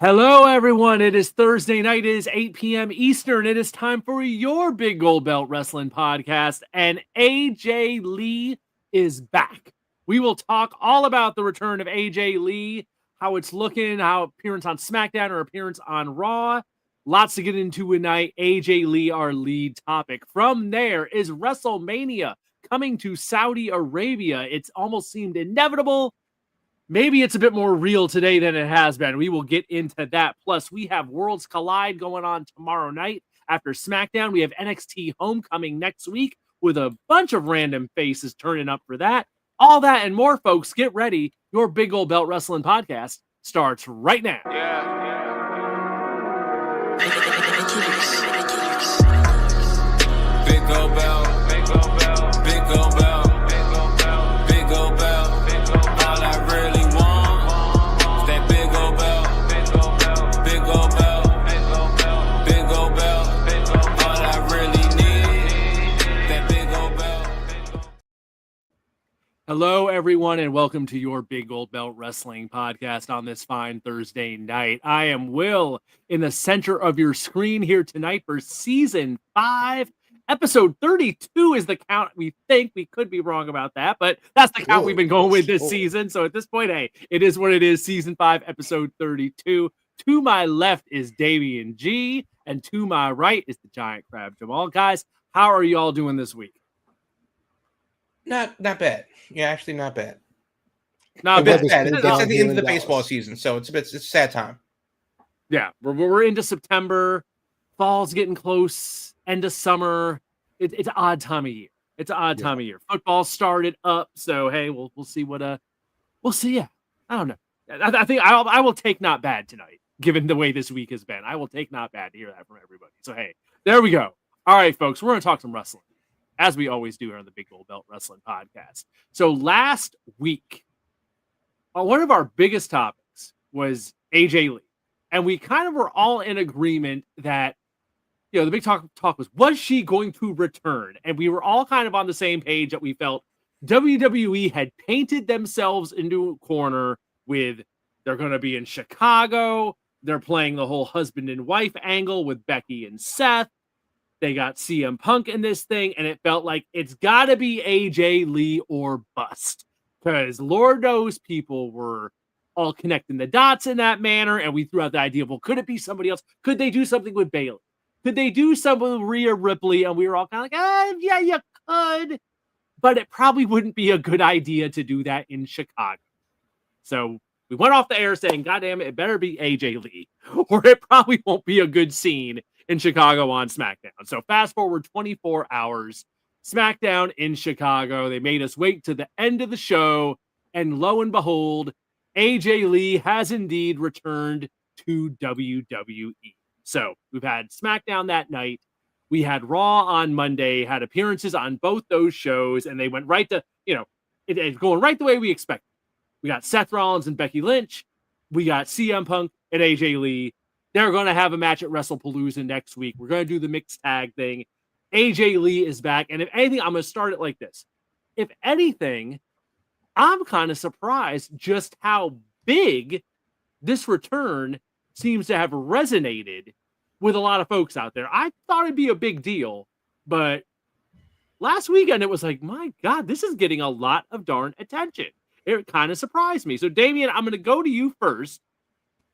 Hello, everyone. It is Thursday night. It is 8 p.m. Eastern. It is time for your Big Gold Belt Wrestling podcast, and AJ Lee is back. We will talk all about the return of AJ Lee, how it's looking, how appearance on SmackDown or appearance on Raw. Lots to get into tonight. AJ Lee, our lead topic. From there is WrestleMania coming to Saudi Arabia. It's almost seemed inevitable. Maybe it's a bit more real today than it has been. We will get into that. Plus, we have Worlds Collide going on tomorrow night after SmackDown. We have NXT Homecoming next week with a bunch of random faces turning up for that. All that and more, folks. Get ready. Your Big Old Belt Wrestling podcast starts right now. Big Old Belt, Big Old Belt, Big Old Belt, Big Old Belt, Big Old Belt. All I really want is that Big Old Belt, Big Old Belt, Big Old Belt, Big Old Belt, Big Old Belt, Big Old Belt. All I really need is that Big Old Belt. Hello, everyone, and welcome to your Big Old Belt Wrestling podcast on this fine Thursday night. I am Will in the center of your screen here tonight for Season 5. Episode 32 is the count. We think we could be wrong about that, but that's the count we've been going with this season. So at this point, hey, it is what it is. Season 5, episode 32. To my left is Davian G, and to my right is the Giant Crab Jamal. Guys, how are you all doing this week? Not bad. Yeah, actually not bad. Not bad. It's at the end of the baseball season, so it's a sad time. Yeah, we're into September. Fall's getting close. End of summer. It's an odd time of year. It's an odd time of year. Football started up, so hey, we'll see what we'll see. Yeah, I don't know. I think I will take not bad tonight, given the way this week has been. I will take not bad to hear that from everybody. So hey, there we go. All right, folks, we're gonna talk some wrestling, as we always do here on the Big Gold Belt Wrestling Podcast. So last week, one of our biggest topics was AJ Lee, and we kind of were all in agreement that, you know, the big talk was she going to return? And we were all kind of on the same page that we felt WWE had painted themselves into a corner with they're going to be in Chicago. They're playing the whole husband and wife angle with Becky and Seth. They got CM Punk in this thing, and it felt like it's got to be AJ Lee or bust. Because Lord knows people were all connecting the dots in that manner, and we threw out the idea of, well, could it be somebody else? Could they do something with Bayley? Could they do something with Rhea Ripley? And we were all kind of like, yeah, you could. But it probably wouldn't be a good idea to do that in Chicago. So we went off the air saying, God damn it, it better be AJ Lee, or it probably won't be a good scene in Chicago on SmackDown. So fast forward 24 hours, SmackDown in Chicago. They made us wait to the end of the show. And lo and behold, AJ Lee has indeed returned to WWE. So we've had SmackDown that night. We had Raw on Monday, had appearances on both those shows, and they went right to, it's going right the way we expected. We got Seth Rollins and Becky Lynch. We got CM Punk and AJ Lee. They're going to have a match at WrestlePalooza next week. We're going to do the mixed tag thing. AJ Lee is back. And if anything, I'm going to start it like this. If anything, I'm kind of surprised just how big this return seems to have resonated with a lot of folks out there. I thought it'd be a big deal, but last weekend it was like, my God, this is getting a lot of darn attention. It kind of surprised me. So, Damian, I'm going to go to you first.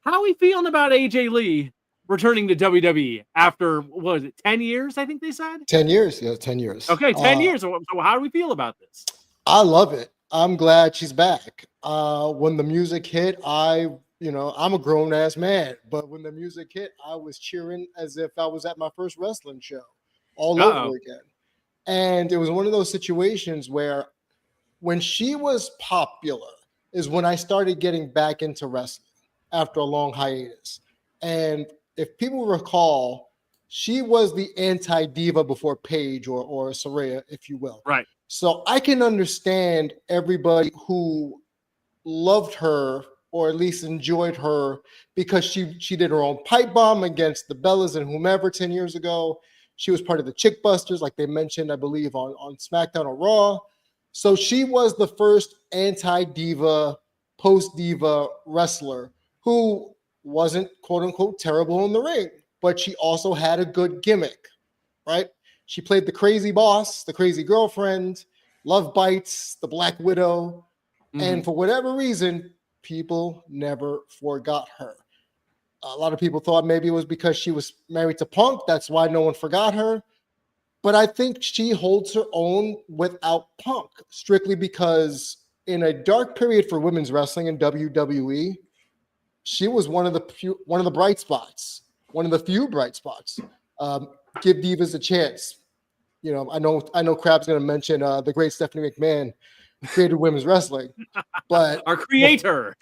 How are we feeling about AJ Lee returning to WWE after, what was it, 10 years, I think they said? 10 years. Yeah, 10 years. Okay, 10 years. So how do we feel about this? I love it. I'm glad she's back. When the music hit, I'm a grown-ass man, but when the music hit, I was cheering as if I was at my first wrestling show all over again. And it was one of those situations where when she was popular is when I started getting back into wrestling after a long hiatus. And if people recall, she was the anti-diva before Paige or Saraya, if you will. Right. So I can understand everybody who loved her or at least enjoyed her because she did her own pipe bomb against the Bellas and whomever 10 years ago. She was part of the Chick Busters, like they mentioned, I believe, on SmackDown or Raw. So she was the first anti-diva, post-diva wrestler who wasn't quote unquote terrible in the ring, but she also had a good gimmick, right? She played the crazy boss, the crazy girlfriend, Love Bites, the Black Widow. And for whatever reason, people never forgot her. A lot of people thought maybe it was because she was married to Punk. That's why no one forgot her. But I think she holds her own without Punk, strictly because in a dark period for women's wrestling in WWE, she was one of the bright spots, one of the few bright spots. Give divas a chance. You know, I know Crab's going to mention the great Stephanie McMahon created women's wrestling, but our creator,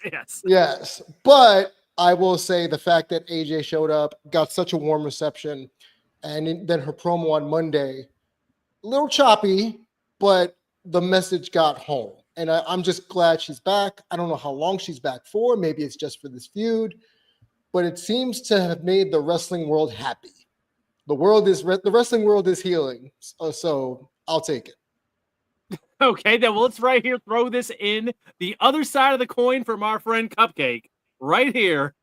yes. But I will say the fact that AJ showed up, got such a warm reception, and then her promo on Monday, a little choppy, but the message got home. And I'm just glad she's back. I don't know how long she's back for. Maybe it's just for this feud, but it seems to have made the wrestling world happy. The wrestling world is healing, so I'll take it. Okay, then let's right here throw this in the other side of the coin from our friend Cupcake. Right here,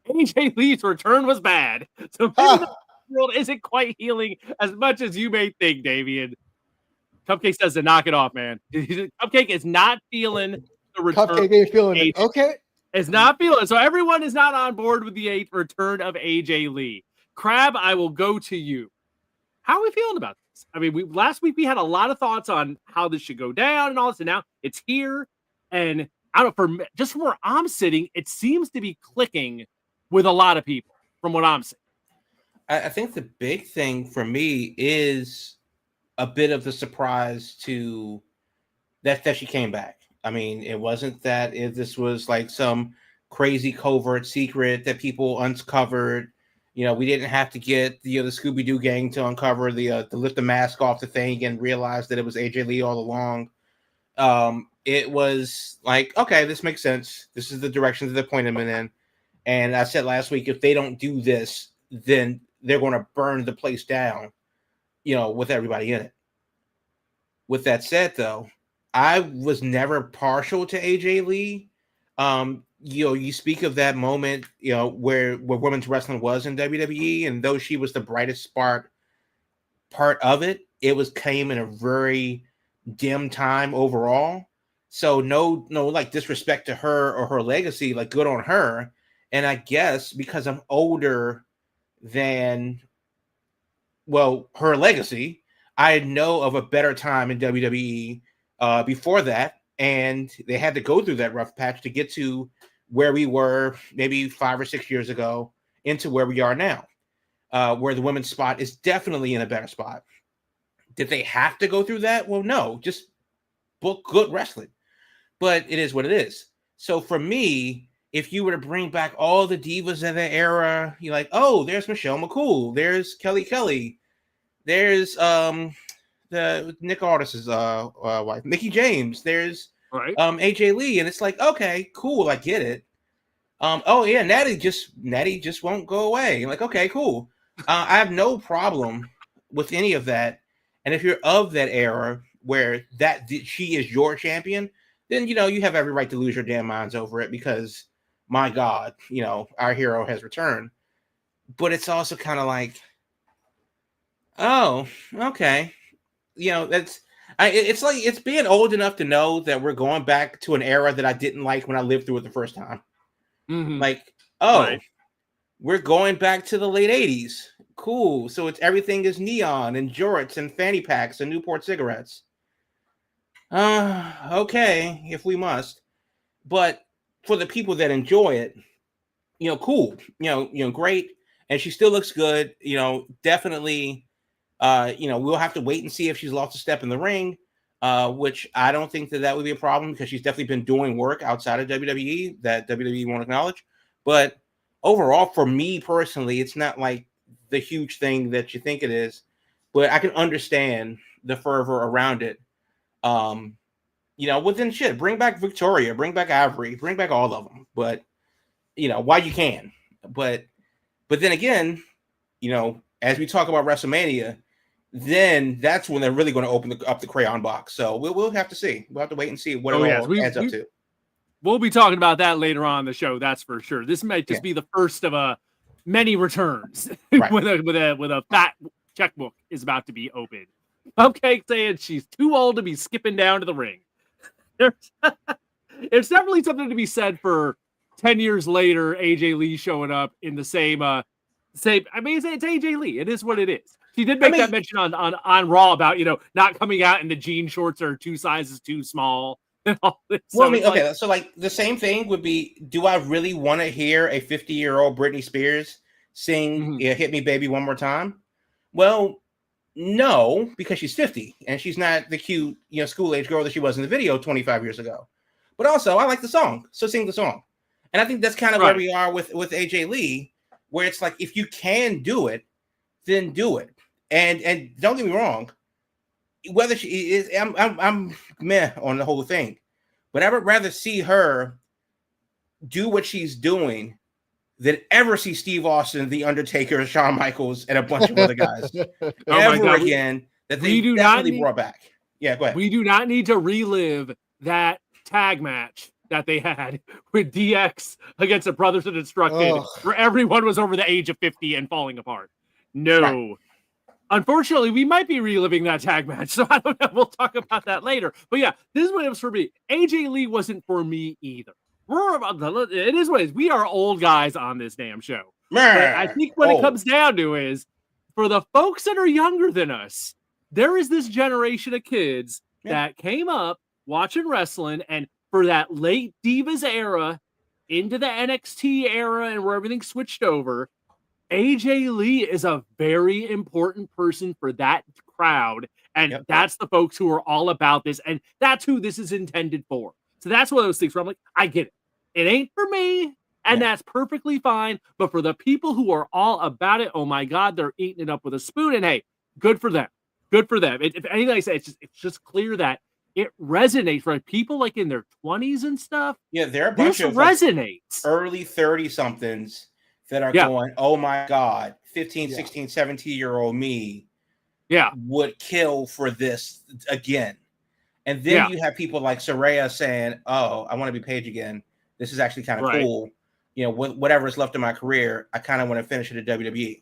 AJ Lee's return was bad, so maybe the world isn't quite healing as much as you may think, Davian. Cupcake says to knock it off, man. Cupcake is not feeling the return. Cupcake ain't feeling it. Okay. It's not feeling it. So everyone is not on board with the return of AJ Lee. Crab, I will go to you. How are we feeling about this? I mean, last week we had a lot of thoughts on how this should go down and all this, and now it's here. And I don't know, just from where I'm sitting, it seems to be clicking with a lot of people from what I'm seeing. I think the big thing for me is a bit of the surprise to that she came back. I mean, it wasn't that if this was like some crazy covert secret that people uncovered. You know, we didn't have to get the Scooby-Doo gang to uncover to lift the mask off the thing and realize that it was AJ Lee all along. It was like, okay, this makes sense. This is the direction that they're pointing them in. And I said last week, if they don't do this, then they're going to burn the place down, you know, with everybody in it. With that said, though, I was never partial to AJ Lee. You know, you speak of that moment, you know, where women's wrestling was in WWE, and though she was the brightest part of it, it came in a very dim time overall. So no, like disrespect to her or her legacy, like good on her. And I guess because I'm older than, well, her legacy, I know of a better time in WWE before that, and they had to go through that rough patch to get to where we were maybe 5 or 6 years ago into where we are now, where the women's spot is definitely in a better spot. Did they have to go through that? Well, no, just book good wrestling. But it is what it is. So for me, if you were to bring back all the divas of that era, you're like, oh, there's Michelle McCool, there's Kelly, there's the Nick Aldis's wife, Mickey James, there's AJ Lee, and it's like, okay, cool, I get it. Oh yeah, Natty just won't go away. I'm like, okay, cool. I have no problem with any of that. And if you're of that era where she is your champion, then you know you have every right to lose your damn minds over it because my God, you know, our hero has returned. But it's also kind of like, oh, okay, you know, it's like it's being old enough to know that we're going back to an era that I didn't like when I lived through it the first time. Mm-hmm. Like, oh, we're going back to the late 80s. Cool. So everything is neon and jorts and fanny packs and Newport cigarettes. Okay, if we must. But for the people that enjoy it, you know, cool. You know, great. And she still looks good. You know, definitely. You know, we'll have to wait and see if she's lost a step in the ring, which I don't think that would be a problem because she's definitely been doing work outside of WWE that WWE won't acknowledge. But overall, for me personally, it's not like the huge thing that you think it is, but I can understand the fervor around it. You know, within shit, bring back Victoria, bring back Ivory, bring back all of them. But, you know, while you can. But then again, you know, as we talk about WrestleMania, then that's when they're really going to open up the crayon box. So we'll have to see. We'll have to wait and see what it all adds up to. we'll be talking about that later on in the show. That's for sure. This might just be the first of many returns Right. with a fat checkbook is about to be opened. Okay, saying she's too old to be skipping down to the ring. There's definitely something to be said for 10 years later, AJ Lee showing up in the same. I mean, it's AJ Lee. It is what it is. She did make that mention on Raw about not coming out in the jean shorts are 2 sizes too small and all this. Well, I mean, okay, so like the same thing would be: do I really want to hear a 50-year-old Britney Spears sing "Hit Me, Baby, One More Time"? Well, no, because she's 50 and she's not the cute, school-age girl that she was in the video 25 years ago. But also, I like the song, so sing the song. And I think that's kind of where we are with AJ Lee, where it's like, if you can do it, then do it. And don't get me wrong, whether she is, I'm meh on the whole thing, but I would rather see her do what she's doing than ever see Steve Austin, The Undertaker, Shawn Michaels, and a bunch of other guys ever again that they definitely brought back. Yeah, go ahead. We do not need to relive that tag match that they had with DX against the Brothers of Destruction, where everyone was over the age of 50 and falling apart. No. Right. Unfortunately, we might be reliving that tag match, so I don't know. We'll talk about that later. But yeah, this is what it was for me. AJ Lee wasn't for me either. It is what it is. We are old guys on this damn show. But I think what it comes down to is, for the folks that are younger than us, there is this generation of kids that came up watching wrestling, and for that late Divas era into the NXT era and where everything switched over, AJ Lee is a very important person for that crowd. And that's the folks who are all about this. And that's who this is intended for. So that's one of those things where I'm like, I get it. It ain't for me. And that's perfectly fine. But for the people who are all about it, oh my God, they're eating it up with a spoon. And hey, good for them. Good for them. If anything, like I say, it's just clear that it resonates for people like in their 20s and stuff. Yeah, there are a bunch of early 30-somethings that are going, oh my God, 15, 16, 17-year-old me would kill for this again. And then you have people like Saraya saying, oh, I want to be Paige again. This is actually kind of cool. Whatever is left of my career, I kind of want to finish it at WWE.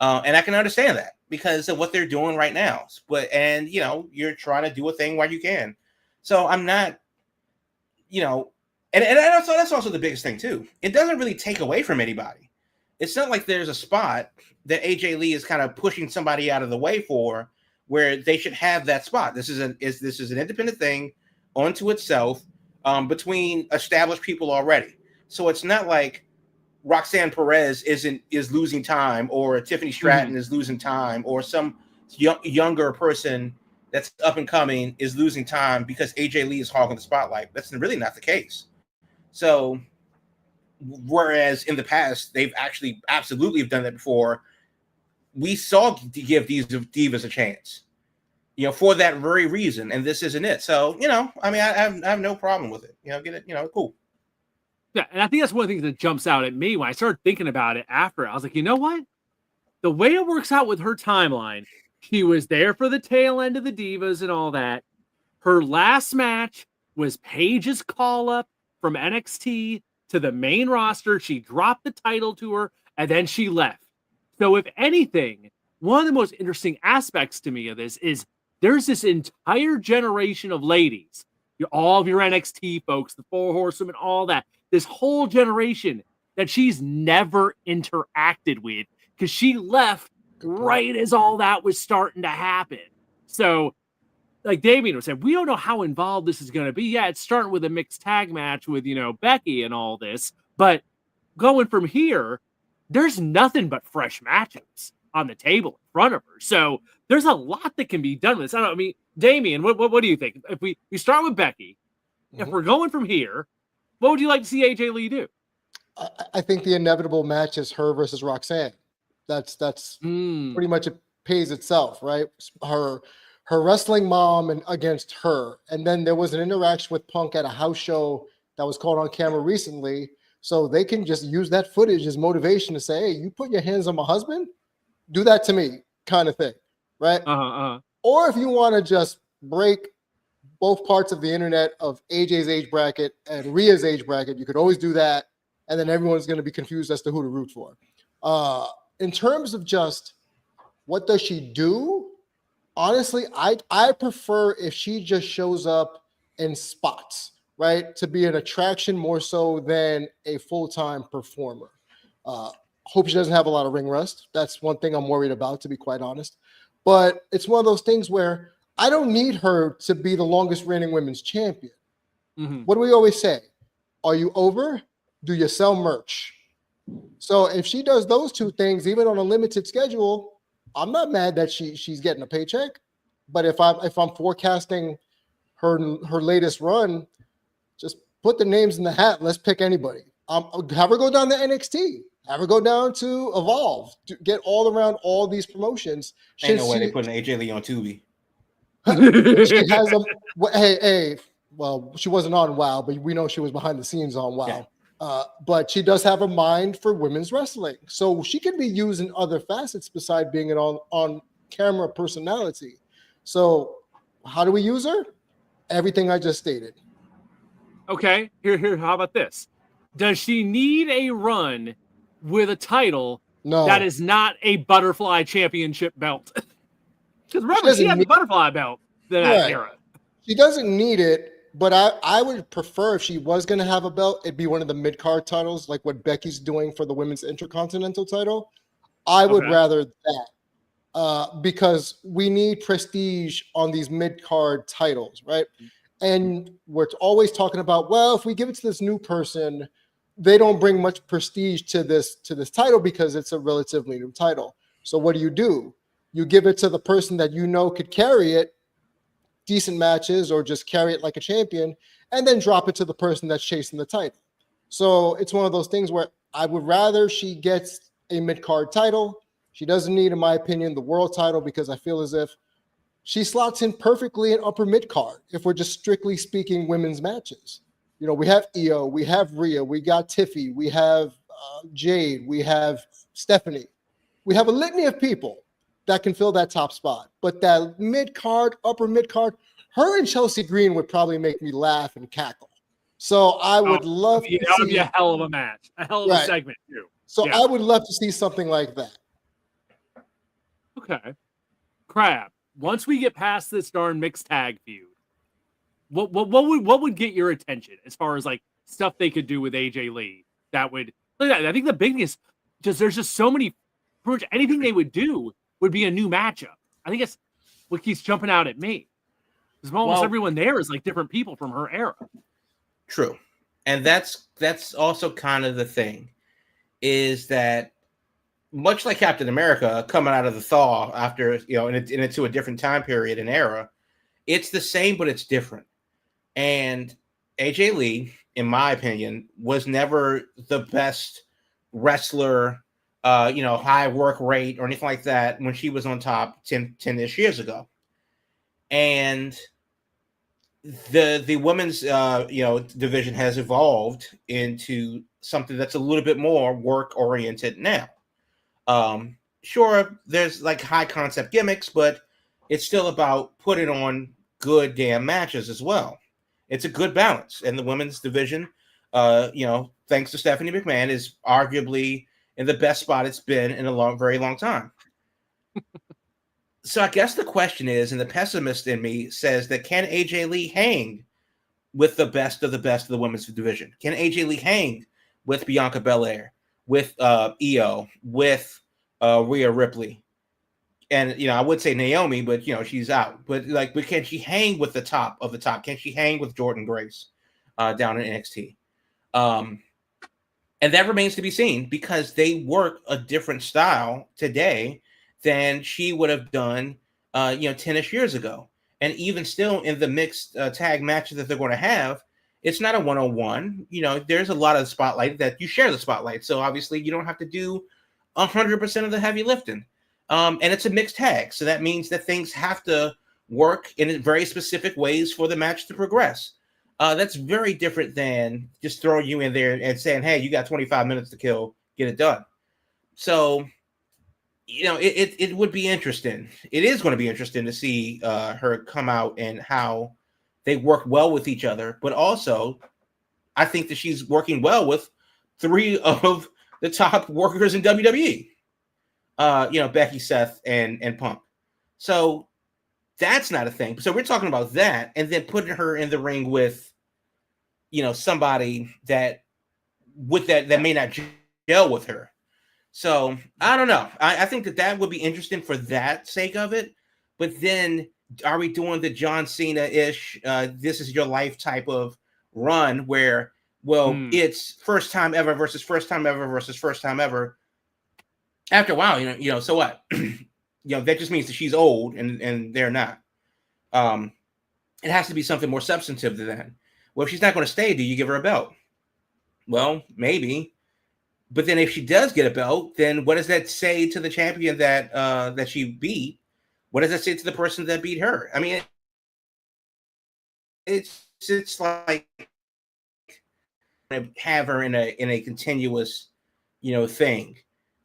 And I can understand that because of what they're doing right now. And you're trying to do a thing while you can. So I'm not, and that's also the biggest thing too. It doesn't really take away from anybody. It's not like there's a spot that AJ Lee is kind of pushing somebody out of the way for, where they should have that spot. This is an independent thing onto itself between established people already. So it's not like Roxanne Perez is losing time, or Tiffany Stratton is losing time, or some younger person that's up and coming is losing time because AJ Lee is hogging the spotlight. That's really not the case. So, whereas in the past they've actually absolutely have done that before, we saw to give these divas a chance, for that very reason, and this isn't it. So, I mean, I have no problem with it. Get it, cool. Yeah, and I think that's one of the things that jumps out at me when I started thinking about it after. I was like, you know what? The way it works out with her timeline, she was there for the tail end of the Divas and all that. Her last match was Paige's call-up from NXT to the main roster. She dropped the title to her, and then she left. So if anything, one of the most interesting aspects to me of this is there's this entire generation of ladies, all of your NXT folks, the Four Horsewomen, all that, this whole generation that she's never interacted with because she left right as all that was starting to happen. So, like Damien was saying, we don't know how involved this is going to be. Yeah, it's starting with a mixed tag match with, Becky and all this. But going from here, there's nothing but fresh matchups on the table in front of her. So there's a lot that can be done with this. Damien, what do you think? If we start with Becky, if we're going from here, what would you like to see AJ Lee do? I think the inevitable match is her versus Roxanne. That's pretty much, it pays itself, right? Her wrestling mom and against her. And then there was an interaction with Punk at a house show that was caught on camera recently. So they can just use that footage as motivation to say, hey, you put your hands on my husband, do that to me, kind of thing, right? Or if you want to just break both parts of the internet of AJ's age bracket and Rhea's age bracket. You could always do that, and then everyone's going to be confused as to who to root for. In terms of just what does she do, honestly, I prefer if she just shows up in spots, right, to be an attraction more so than a full-time performer. Hope she doesn't have a lot of ring rust. That's one thing I'm worried about, to be quite honest. But it's one of those things where I don't need her to be the longest reigning women's champion. Mm-hmm. What do we always say? Are you over? Do you sell merch? So if she does those two things, even on a limited schedule, I'm not mad that she's getting a paycheck. But if I'm forecasting her latest run, just put the names in the hat. Let's pick anybody. Have her go down to NXT. Have her go down to Evolve. To get all around all these promotions. Ain't no way they putting AJ Lee on Tubi. She has hey. Well, she wasn't on WoW, but we know she was behind the scenes on WoW. Yeah. But she does have a mind for women's wrestling, so she can be used in other facets besides being an on-camera personality. So, how do we use her? Everything I just stated. Okay, here. How about this? Does she need a run with a title that is not a butterfly championship belt? Because remember, she had the butterfly belt in that era. She doesn't need it, but I would prefer if she was going to have a belt, it'd be one of the mid-card titles, like what Becky's doing for the Women's Intercontinental title. I would rather that because we need prestige on these mid-card titles, right? And we're always talking about, well, if we give it to this new person, they don't bring much prestige to this title because it's a relatively new title. So what do? You give it to the person that you know could carry it, decent matches, or just carry it like a champion, and then drop it to the person that's chasing the title. So it's one of those things where I would rather she gets a mid-card title. She doesn't need, in my opinion, the world title, because I feel as if she slots in perfectly in upper mid-card if we're just strictly speaking women's matches. You know, we have Io, we have Rhea, we got Tiffy, we have Jade, we have Stephanie. We have a litany of people that can fill that top spot. But that mid-card, upper mid-card, her and Chelsea Green would probably make me laugh and cackle. So I would love to see... That would be a hell of a match. A hell of a segment, too. So I would love to see something like that. Okay. Crab, once we get past this darn mixed tag feud, what would get your attention as far as like stuff they could do with AJ Lee that would... I think the biggest... There's just so many... Pretty much anything they would do would be a new matchup. I think it's what keeps jumping out at me. Because almost everyone there is like different people from her era. True. And that's also kind of the thing, is that much like Captain America coming out of the thaw after, into a different time period and era, it's the same, but it's different. And AJ Lee, in my opinion, was never the best wrestler, high work rate or anything like that when she was on top 10-ish years ago. And the women's, division has evolved into something that's a little bit more work oriented now. Sure, there's like high concept gimmicks, but it's still about putting on good damn matches as well. It's a good balance. And the women's division, thanks to Stephanie McMahon, is arguably in the best spot it's been in a very long time. So I guess the question is, and the pessimist in me says that, can AJ Lee hang with the best of the women's division? Can AJ Lee hang with Bianca Belair, with Io, with Rhea Ripley? And, I would say Naomi, but, she's out. But can she hang with the top of the top? Can she hang with Jordynne Grace down in NXT? And that remains to be seen, because they work a different style today than she would have done, 10-ish years ago. And even still in the mixed tag matches that they're going to have, it's not a one-on-one. There's a lot of spotlight that you share the spotlight. So obviously you don't have to do 100% of the heavy lifting. And it's a mixed tag. So that means that things have to work in very specific ways for the match to progress. That's very different than just throwing you in there and saying, hey, you got 25 minutes to kill, get it done. So, it would be interesting. It is going to be interesting to see her come out and how they work well with each other, but also I think that she's working well with 3 of the top workers in WWE. Becky, Seth, and Punk. So that's not a thing. So we're talking about that, and then putting her in the ring with, somebody that may not gel with her. So I don't know. I think that would be interesting for that sake of it. But then, are we doing the John Cena-ish, this is your life type of run where, it's first time ever versus first time ever versus first time ever? After a while, so what? That just means that she's old and they're not. It has to be something more substantive than that. Well, if she's not going to stay, do you give her a belt? Well, maybe. But then if she does get a belt, then what does that say to the champion that she beat? What does that say to the person that beat her? I mean, it's like have her in a continuous, thing.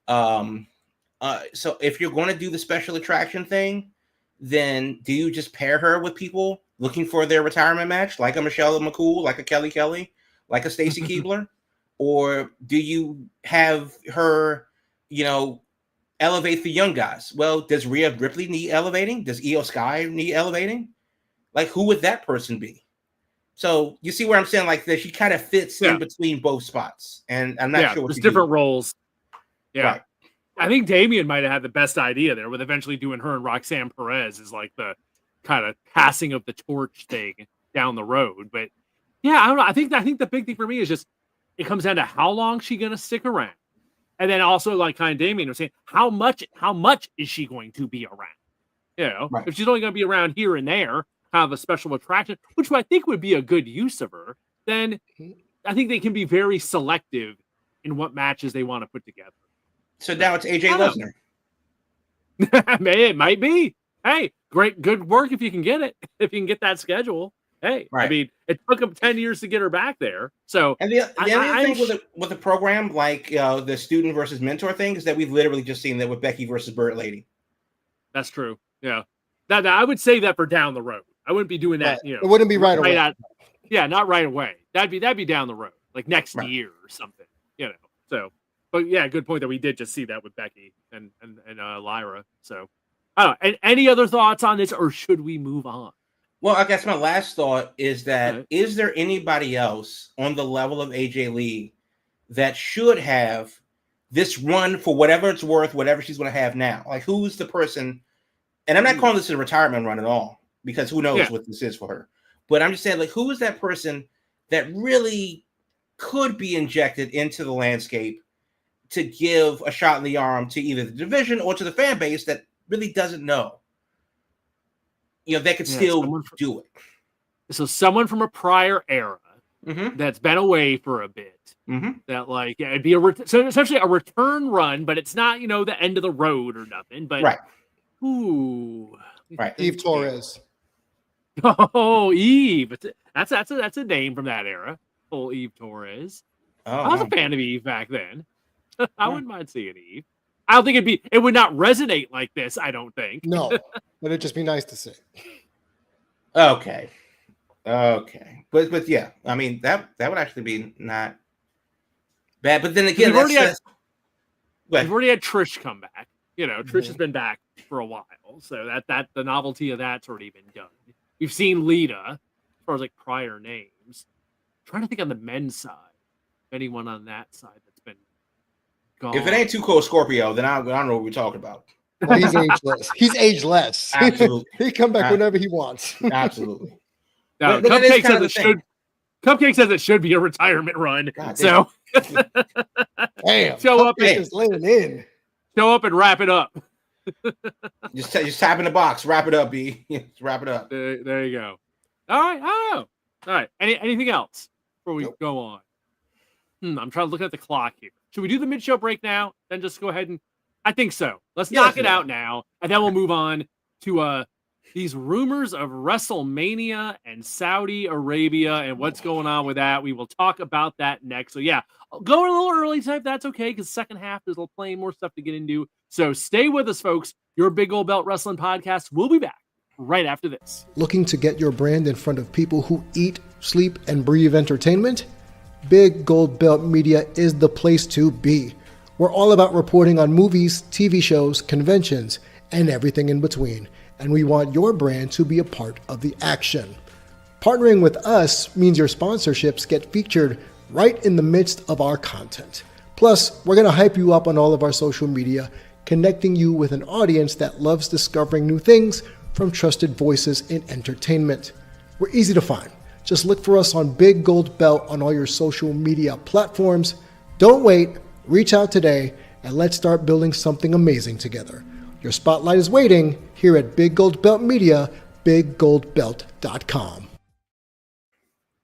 So if you're going to do the special attraction thing, then do you just pair her with people looking for their retirement match, like a Michelle McCool, like a Kelly, like a Stacy Keibler? Or do you have her, elevate the young guys? Well, does Rhea Ripley need elevating? Does Io Sky need elevating? Like, who would that person be? So you see where I'm saying, like, that she kind of fits in between both spots. And I'm not sure what there's different roles. Yeah. Right. I think Damian might have had the best idea there with eventually doing her and Roxanne Perez is like the kind of passing of the torch thing down the road. But yeah, I don't know. I think the big thing for me is just it comes down to how long she's going to stick around. And then also, like kind of Damian was saying, how much is she going to be around? If she's only going to be around here and there, kind of a special attraction, which I think would be a good use of her, then I think they can be very selective in what matches they want to put together. So now it's AJ Lesnar. It might be. Hey, good work if you can get it. If you can get that schedule. Hey, right. I mean, it took them 10 years to get her back there. So, and the other thing with the program, like the student versus mentor thing, is that we've literally just seen that with Becky versus Bird Lady. That's true. Yeah, that I would say that for down the road. I wouldn't be doing that. It wouldn't be right away. Not right away. That'd be down the road, like next year or something. So. But yeah, good point that we did just see that with Becky and Lyra. So, I don't know. And any other thoughts on this, or should we move on? Well, I guess my last thought is that is there anybody else on the level of AJ Lee that should have this run for whatever it's worth, whatever she's going to have now? Like, who's the person? And I'm not calling this a retirement run at all, because who knows what this is for her. But I'm just saying, like, who is that person that really could be injected into the landscape to give a shot in the arm to either the division or to the fan base that really doesn't know? They could still do it. So someone from a prior era that's been away for a bit. That it'd be so essentially a return run, but it's not the end of the road or nothing. But Eve Torres. Oh, Eve. That's a name from that era. Old Eve Torres. Oh, I was a fan of Eve back then. I wouldn't mind seeing Eve. I don't think it would not resonate like this, I don't think. No, but it'd just be nice to see. Okay. But yeah, I mean, that would actually be not bad. But then again, we've already had Trish come back. Trish has been back for a while. So that the novelty of that's already been done. We've seen Lita, as far as like prior names. I'm trying to think on the men's side. Anyone on that side that's been gone. If it ain't Too Cold Scorpio, then I don't know what we're talking about. Well, he's ageless. He's ageless. Absolutely. He come back whenever he wants. Absolutely. No, Cupcake says it should be a retirement run. God, so damn, show up and wrap it up. just tap in the box, wrap it up, B. Just wrap it up. There you go. All right. All right. Anything else before we go on? I'm trying to look at the clock here. Should we do the mid-show break now? Then just go ahead and I think so. Let's knock it out now, and then we'll move on to these rumors of WrestleMania and Saudi Arabia and what's going on with that. We will talk about that next. So yeah, I'll go a little early tonight. That's okay, because second half there's plenty more stuff to get into. So stay with us, folks. Your Big Old Belt Wrestling Podcast. We'll be back right after this. Looking to get your brand in front of people who eat, sleep, and breathe entertainment? Big Gold Belt Media is the place to be. We're all about reporting on movies, TV shows, conventions, and everything in between. And we want your brand to be a part of the action. Partnering with us means your sponsorships get featured right in the midst of our content. Plus, we're going to hype you up on all of our social media, connecting you with an audience that loves discovering new things from trusted voices in entertainment. We're easy to find. Just look for us on Big Gold Belt on all your social media platforms. Don't wait, reach out today, and let's start building something amazing together. Your spotlight is waiting here at Big Gold Belt Media, biggoldbelt.com.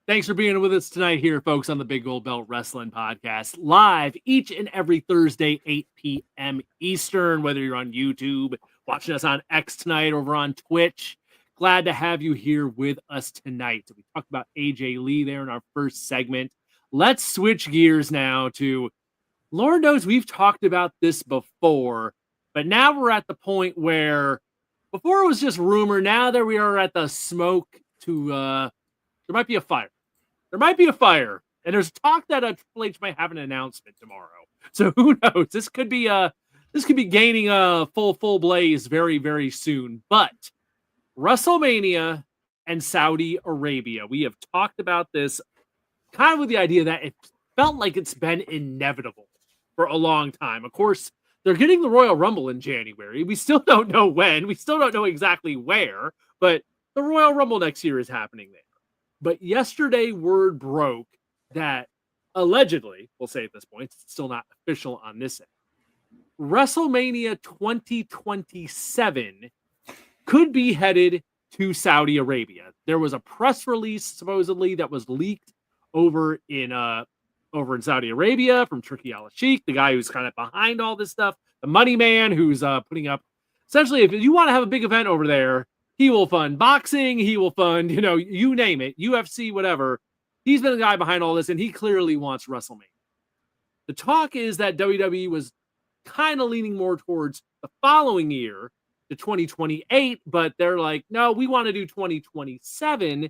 Thanks for being with us tonight here, folks, on the Big Gold Belt Wrestling Podcast, live each and every Thursday, 8 p.m. Eastern, whether you're on YouTube, watching us on X tonight, over on Twitch. Glad to have you here with us tonight. So we talked about AJ Lee there in our first segment. Let's switch gears now to, Lord knows we've talked about this before, but now we're at the point where before it was just rumor, now that we are at the smoke to, there might be a fire. There might be a fire. And there's talk that Triple H might have an announcement tomorrow. So who knows? This could be gaining a full blaze very, very soon. But WrestleMania and Saudi Arabia. We have talked about this kind of with the idea that it felt like it's been inevitable for a long time. Of course, they're getting the Royal Rumble in January. We still don't know when. We still don't know exactly where, but the Royal Rumble next year is happening there. But yesterday, word broke that allegedly, we'll say at this point, it's still not official on this end, WrestleMania 2027 could be headed to Saudi Arabia. There was a press release supposedly that was leaked over in Saudi Arabia from Turki Al-Sheikh, the guy who's kind of behind all this stuff, the money man who's putting up. Essentially, if you want to have a big event over there, he will fund boxing. He will fund, you name it, UFC, whatever. He's been the guy behind all this, and he clearly wants WrestleMania. The talk is that WWE was kind of leaning more towards the following year, to 2028, but they're like, no, we want to do 2027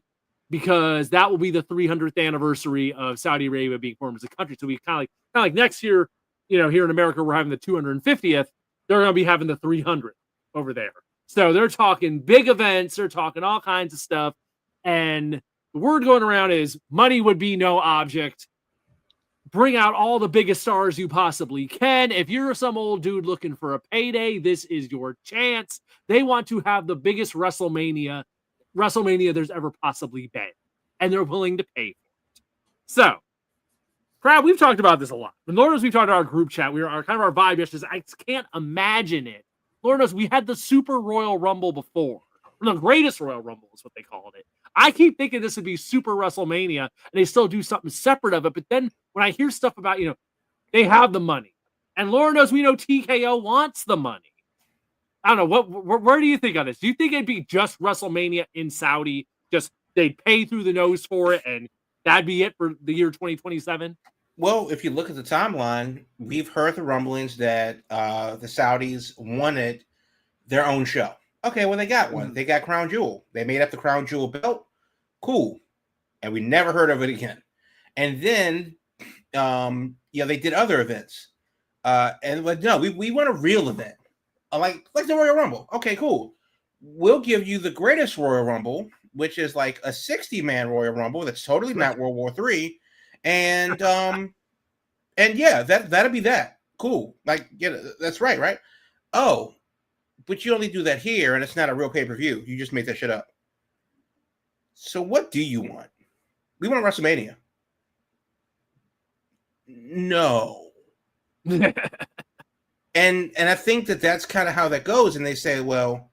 because that will be the 300th anniversary of Saudi Arabia being formed as a country. So we kind of like next year, here in America, we're having the 250th. They're going to be having the 300th over there. So they're talking big events. They're talking all kinds of stuff. And the word going around is money would be no object. Bring out all the biggest stars you possibly can. If you're some old dude looking for a payday, this is your chance. They want to have the biggest WrestleMania there's ever possibly been. And they're willing to pay for it. So, crowd, we've talked about this a lot. And Lord knows we've talked about our group chat. Our vibe yesterday. I can't imagine it. Lord knows we had the Super Royal Rumble before. The greatest Royal Rumble is what they called it. I keep thinking this would be Super WrestleMania, and they still do something separate of it. But then when I hear stuff about, they have the money. And Lord knows we know TKO wants the money. I don't know. Where do you think on this? Do you think it'd be just WrestleMania in Saudi? Just they'd pay through the nose for it, and that'd be it for the year 2027? Well, if you look at the timeline, we've heard the rumblings that the Saudis wanted their own show. Okay, well, they got one. They got Crown Jewel. They made up the Crown Jewel belt. Cool. And we never heard of it again. And then, they did other events. We want a real event. Like the Royal Rumble. Okay, cool. We'll give you the greatest Royal Rumble, which is like a 60-man Royal Rumble that's totally not World War III. And that'll be that. Cool. That's right? Oh, but you only do that here, and it's not a real pay-per-view. You just made that shit up. So what do you want? We want WrestleMania. No. and I think that's kind of how that goes. And they say, well,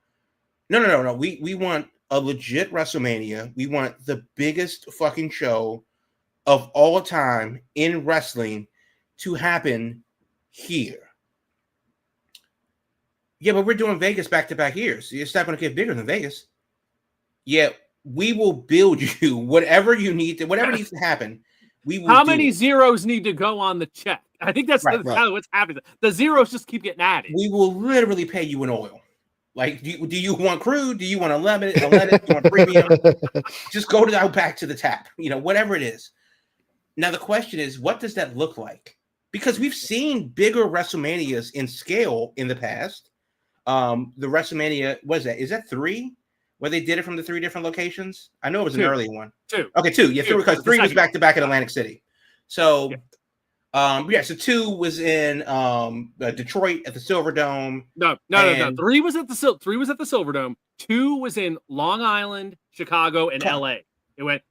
no. We want a legit WrestleMania. We want the biggest fucking show of all time in wrestling to happen here. Yeah, but we're doing Vegas back-to-back years. It's not going to get bigger than Vegas. Yeah, we will build you whatever needs to happen. We will. How many zeros need to go on the check? I think that's kind of what's happening. The zeros just keep getting added. We will literally pay you in oil. Like, do you want crude? Do you want unlimited? Do you want premium? Just go back to the tap. Whatever it is. Now the question is, what does that look like? Because we've seen bigger WrestleManias in scale in the past. The WrestleMania, what is that? Is that 3? Where they did it from the 3 different locations? I know it was an early one. 2. Okay, 2. Yeah, 3, because 3 was back to back in Atlantic City. So, so 2 was in Detroit at the Silverdome. No. 3 was at the Silverdome. 2 was in Long Island, Chicago, and LA. It went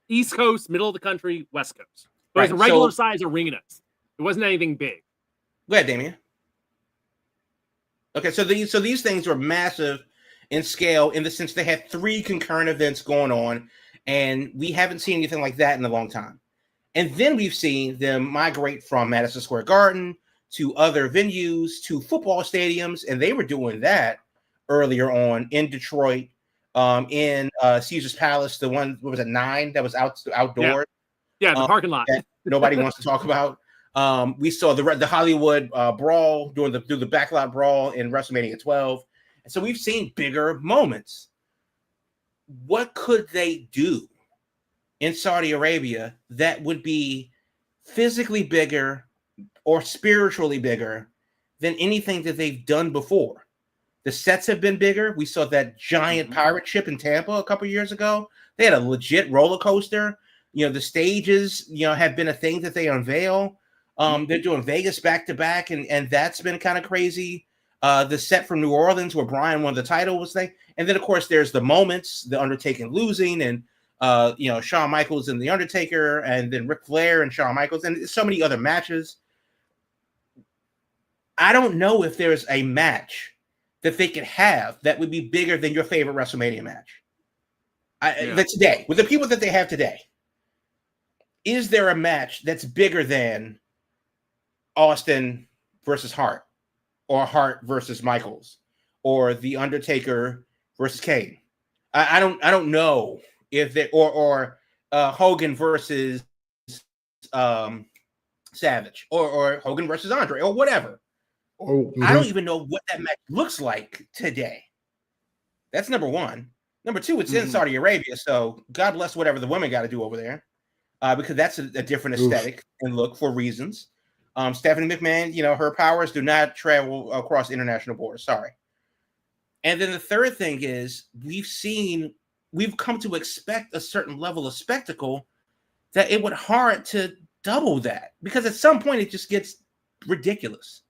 East Coast, middle of the country, West Coast. It was regular size arenas. It wasn't anything big. Go ahead, Damien. Okay, so these things were massive in scale in the sense they had 3 concurrent events going on, and we haven't seen anything like that in a long time. And then we've seen them migrate from Madison Square Garden to other venues to football stadiums, and they were doing that earlier on in Detroit, in Caesar's Palace, the one, what was it, 9 that was outdoors? Yeah, the parking lot. That nobody wants to talk about. We saw the Hollywood brawl through the backlot brawl in WrestleMania 12. And so we've seen bigger moments. What could they do in Saudi Arabia that would be physically bigger or spiritually bigger than anything that they've done before? The sets have been bigger. We saw that giant pirate ship in Tampa a couple years ago. They had a legit roller coaster. The stages, have been a thing that they unveil. They're doing Vegas back to back, and that's been kind of crazy. The set from New Orleans where Bryan won the title was there. And then, of course, there's the moments, the Undertaker losing, and Shawn Michaels and the Undertaker, and then Ric Flair and Shawn Michaels, and so many other matches. I don't know if there's a match that they could have that would be bigger than your favorite WrestleMania match. That today, with the people that they have today, is there a match that's bigger than Austin versus Hart, or Hart versus Michaels, or the Undertaker versus Kane? I don't know if they or Hogan versus Savage, or Hogan versus Andre, or whatever. I don't even know what that match looks like today. That's number one. Number two, it's in Saudi Arabia, so God bless whatever the women got to do over there, because that's a different aesthetic and look for reasons. Stephanie McMahon, her powers do not travel across international borders. Sorry. And then the third thing is we've come to expect a certain level of spectacle that it would hard to double that, because at some point it just gets ridiculous.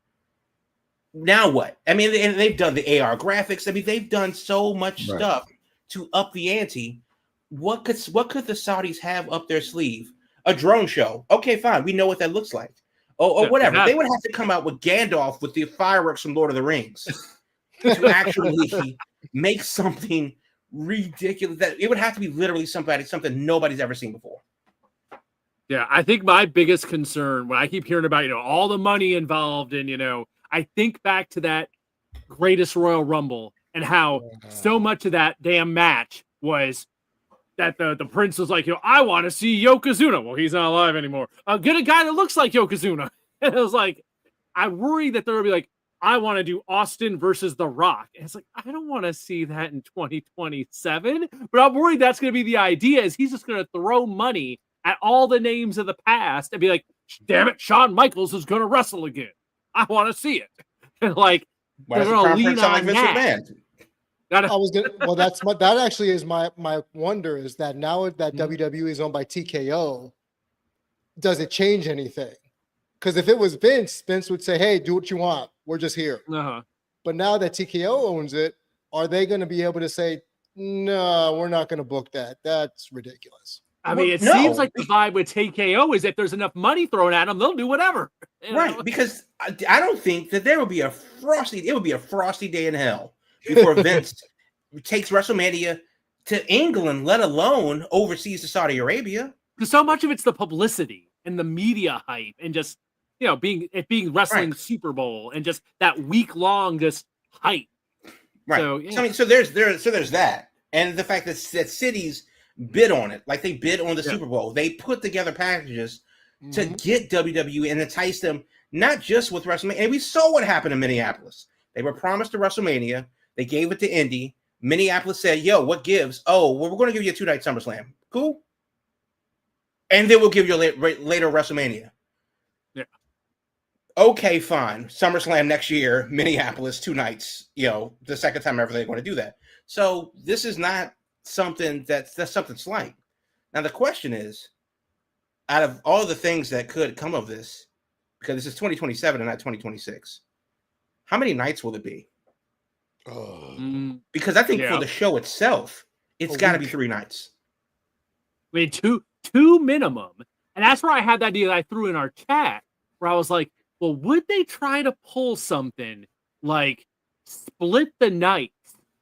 Now what? I mean, and they've done the AR graphics. I mean, they've done so much stuff to up the ante. What could the Saudis have up their sleeve? A drone show. Okay, fine. We know what that looks like. Or whatever. They would have to come out with Gandalf with the fireworks from Lord of the Rings to actually make something ridiculous. That it would have to be literally something nobody's ever seen before. Yeah, I think my biggest concern when I keep hearing about, all the money involved and, I think back to that Greatest Royal Rumble and how so much of that damn match was that the prince was like, I want to see Yokozuna. Well, he's not alive anymore. Get a guy that looks like Yokozuna. And it was like, I worry that they'll be like, I want to do Austin versus The Rock. And it's like, I don't want to see that in 2027. But I'm worried that's going to be the idea, is he's just going to throw money at all the names of the past and be like, damn it, Shawn Michaels is going to wrestle again. I want to see it. And like, they're going to lean on that. That actually is my wonder, is that now that WWE is owned by TKO, does it change anything? Because if it was Vince would say, hey, do what you want. We're just here. But now that TKO owns it, are they going to be able to say, no, we're not going to book that? That's ridiculous. I mean, it seems like the vibe with TKO is if there's enough money thrown at them, they'll do whatever. Right, because I don't think that it would be a frosty day in hell before Vince takes WrestleMania to England, let alone overseas to Saudi Arabia. Because so much of it's the publicity and the media hype and just, being wrestling Super Bowl and just that week-long just hype. Right. So, I mean, so there's that. And the fact that cities bid on it, like they bid on the Super Bowl. They put together packages to get WWE and entice them, not just with WrestleMania. And we saw what happened in Minneapolis. They were promised a WrestleMania. They gave it to Indy. Minneapolis said, "Yo, what gives? Oh, well, we're going to give you a 2-night SummerSlam. Cool. And then we'll give you later WrestleMania." Yeah. Okay, fine. SummerSlam next year, Minneapolis, 2 nights. The second time ever they're going to do that. So this is not something that's something slight. Now the question is, out of all the things that could come of this, because this is 2027 and not 2026, how many nights will it be? Because I think for the show itself, it's got to be 3 nights. I mean, two minimum. And that's where I had that idea that I threw in our chat, where I was like, well, would they try to pull something like split the nights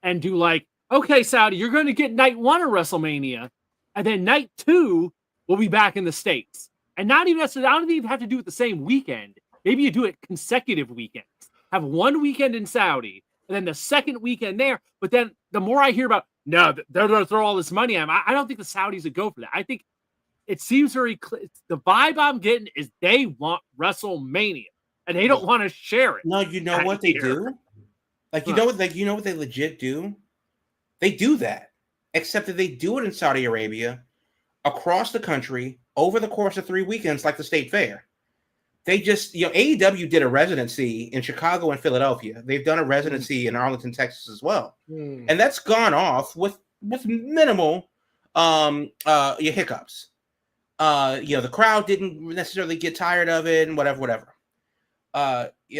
and do like, okay, Saudi, you're going to get night 1 of WrestleMania, and then night 2 will be back in the States. And not even necessarily, I don't even have to do it the same weekend. Maybe you do it consecutive weekends. Have one weekend in Saudi, and then the second weekend there. But then the more I hear about, no, they're going to throw all this money at them, I don't think the Saudis would go for that. I think it seems very clear. The vibe I'm getting is they want WrestleMania, and they don't want to share it. No, you know what they do? You know what they legit do? They do that, except that they do it in Saudi Arabia, across the country, over the course of 3 weekends, like the State Fair. They just, AEW did a residency in Chicago and Philadelphia. They've done a residency in Arlington, Texas as well. And that's gone off with minimal hiccups. The crowd didn't necessarily get tired of it and whatever.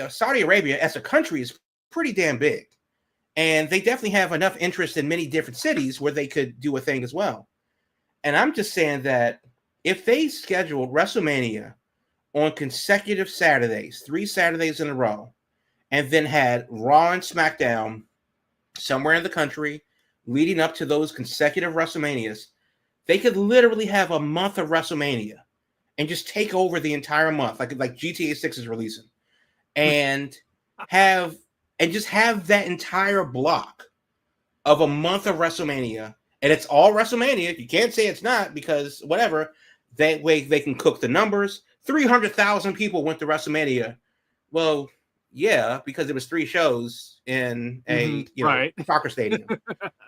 Saudi Arabia as a country is pretty damn big. And they definitely have enough interest in many different cities where they could do a thing as well. And I'm just saying that if they scheduled WrestleMania on consecutive Saturdays, 3 Saturdays in a row, and then had Raw and SmackDown somewhere in the country leading up to those consecutive WrestleManias, they could literally have a month of WrestleMania and just take over the entire month, like GTA 6 is releasing, and just have that entire block of a month of WrestleMania, and it's all WrestleMania. You can't say it's not, because whatever. That way they can cook the numbers. 300,000 people went to WrestleMania. Well, yeah, because it was 3 shows in a soccer stadium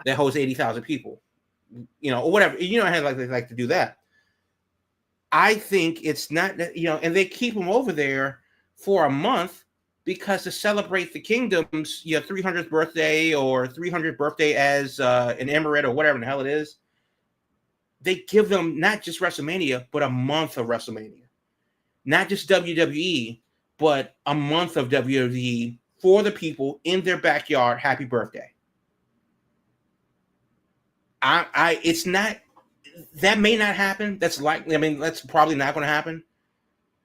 that holds 80,000 people. Or whatever. How they like to do that. I think it's not, and they keep them over there for a month because to celebrate the Kingdom's 300th birthday or 300th birthday as an emirate or whatever the hell it is. They give them not just WrestleMania, but a month of WrestleMania. Not just WWE, but a month of WWE for the people in their backyard. Happy birthday. It's not, that may not happen. That's probably not going to happen.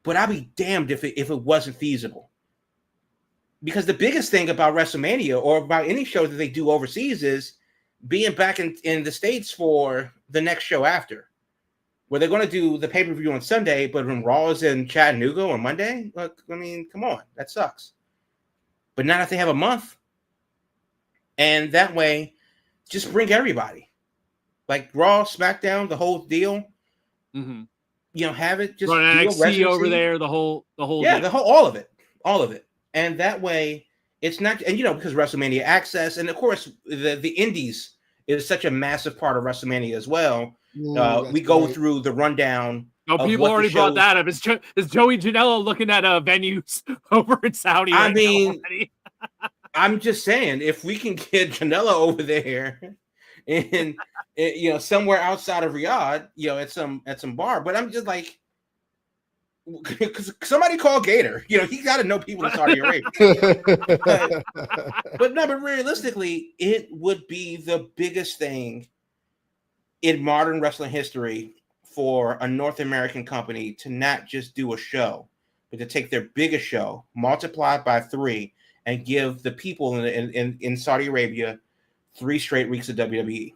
But I'll be damned if it wasn't feasible. Because the biggest thing about WrestleMania or about any show that they do overseas is being back in the States for the next show after, where they're going to do the pay-per-view on Sunday, but when Raw is in Chattanooga on Monday, look, come on, that sucks. But not if they have a month. And that way, just bring everybody. Like Raw, SmackDown, the whole deal. Have it just run NXT over there, the whole deal. All of it. And that way, it's not, and because WrestleMania Access, and of course the Indies is such a massive part of WrestleMania as well. We go through the rundown. Oh, people already brought that up. Is Joey Janela looking at venues over in Saudi? I mean, I'm just saying, if we can get Janela over there, and somewhere outside of Riyadh, at some bar, but I'm just like, because somebody call Gator. He got to know people in Saudi Arabia. but realistically, it would be the biggest thing in modern wrestling history for a North American company to not just do a show, but to take their biggest show, multiply it by 3, and give the people in Saudi Arabia 3 straight weeks of WWE.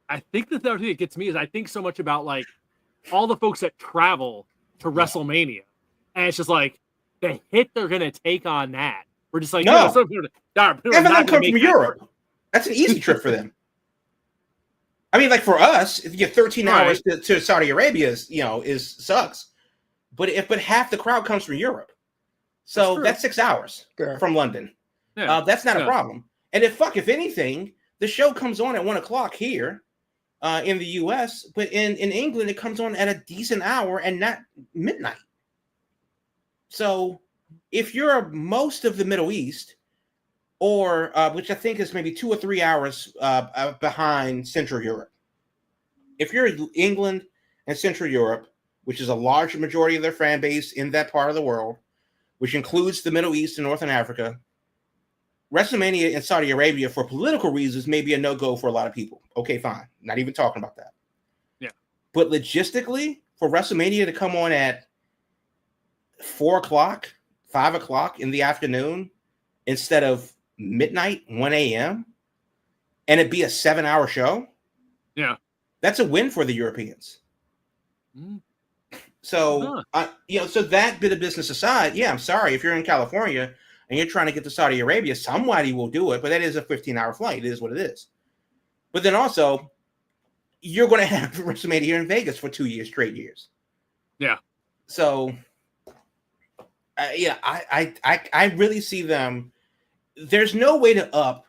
I think the thing that gets me is I think so much about like all the folks that travel to WrestleMania, and it's just like the hit they're gonna take on that. We're just like, no, some people come from Europe. That's an easy trip for them. I mean, like for us, if you get 13 hours to Saudi Arabia, is sucks. But half the crowd comes from Europe, so that's 6 hours from London. Yeah. That's not a Yeah. problem. And if anything, the show comes on at 1:00 here in the US, but in England, it comes on at a decent hour and not midnight. So if you're most of the Middle East, or which I think is maybe 2 or 3 hours behind Central Europe, if you're in England and Central Europe, which is a large majority of their fan base in that part of the world, which includes the Middle East and Northern Africa, WrestleMania in Saudi Arabia for political reasons may be a no-go for a lot of people. Okay, fine. Not even talking about that. Yeah. But logistically, for WrestleMania to come on at 4:00, 5:00 in the afternoon instead of midnight, 1 a.m., and it be a 7-hour show, Yeah. that's a win for the Europeans. Mm. So, so that bit of business aside, yeah, I'm sorry if you're in California and you're trying to get to Saudi Arabia, somebody will do it, but that is a 15-hour flight. It is what it is. But then also, you're going to have WrestleMania in Vegas for 2 years, straight years. Yeah. So, I really see them. There's no way to up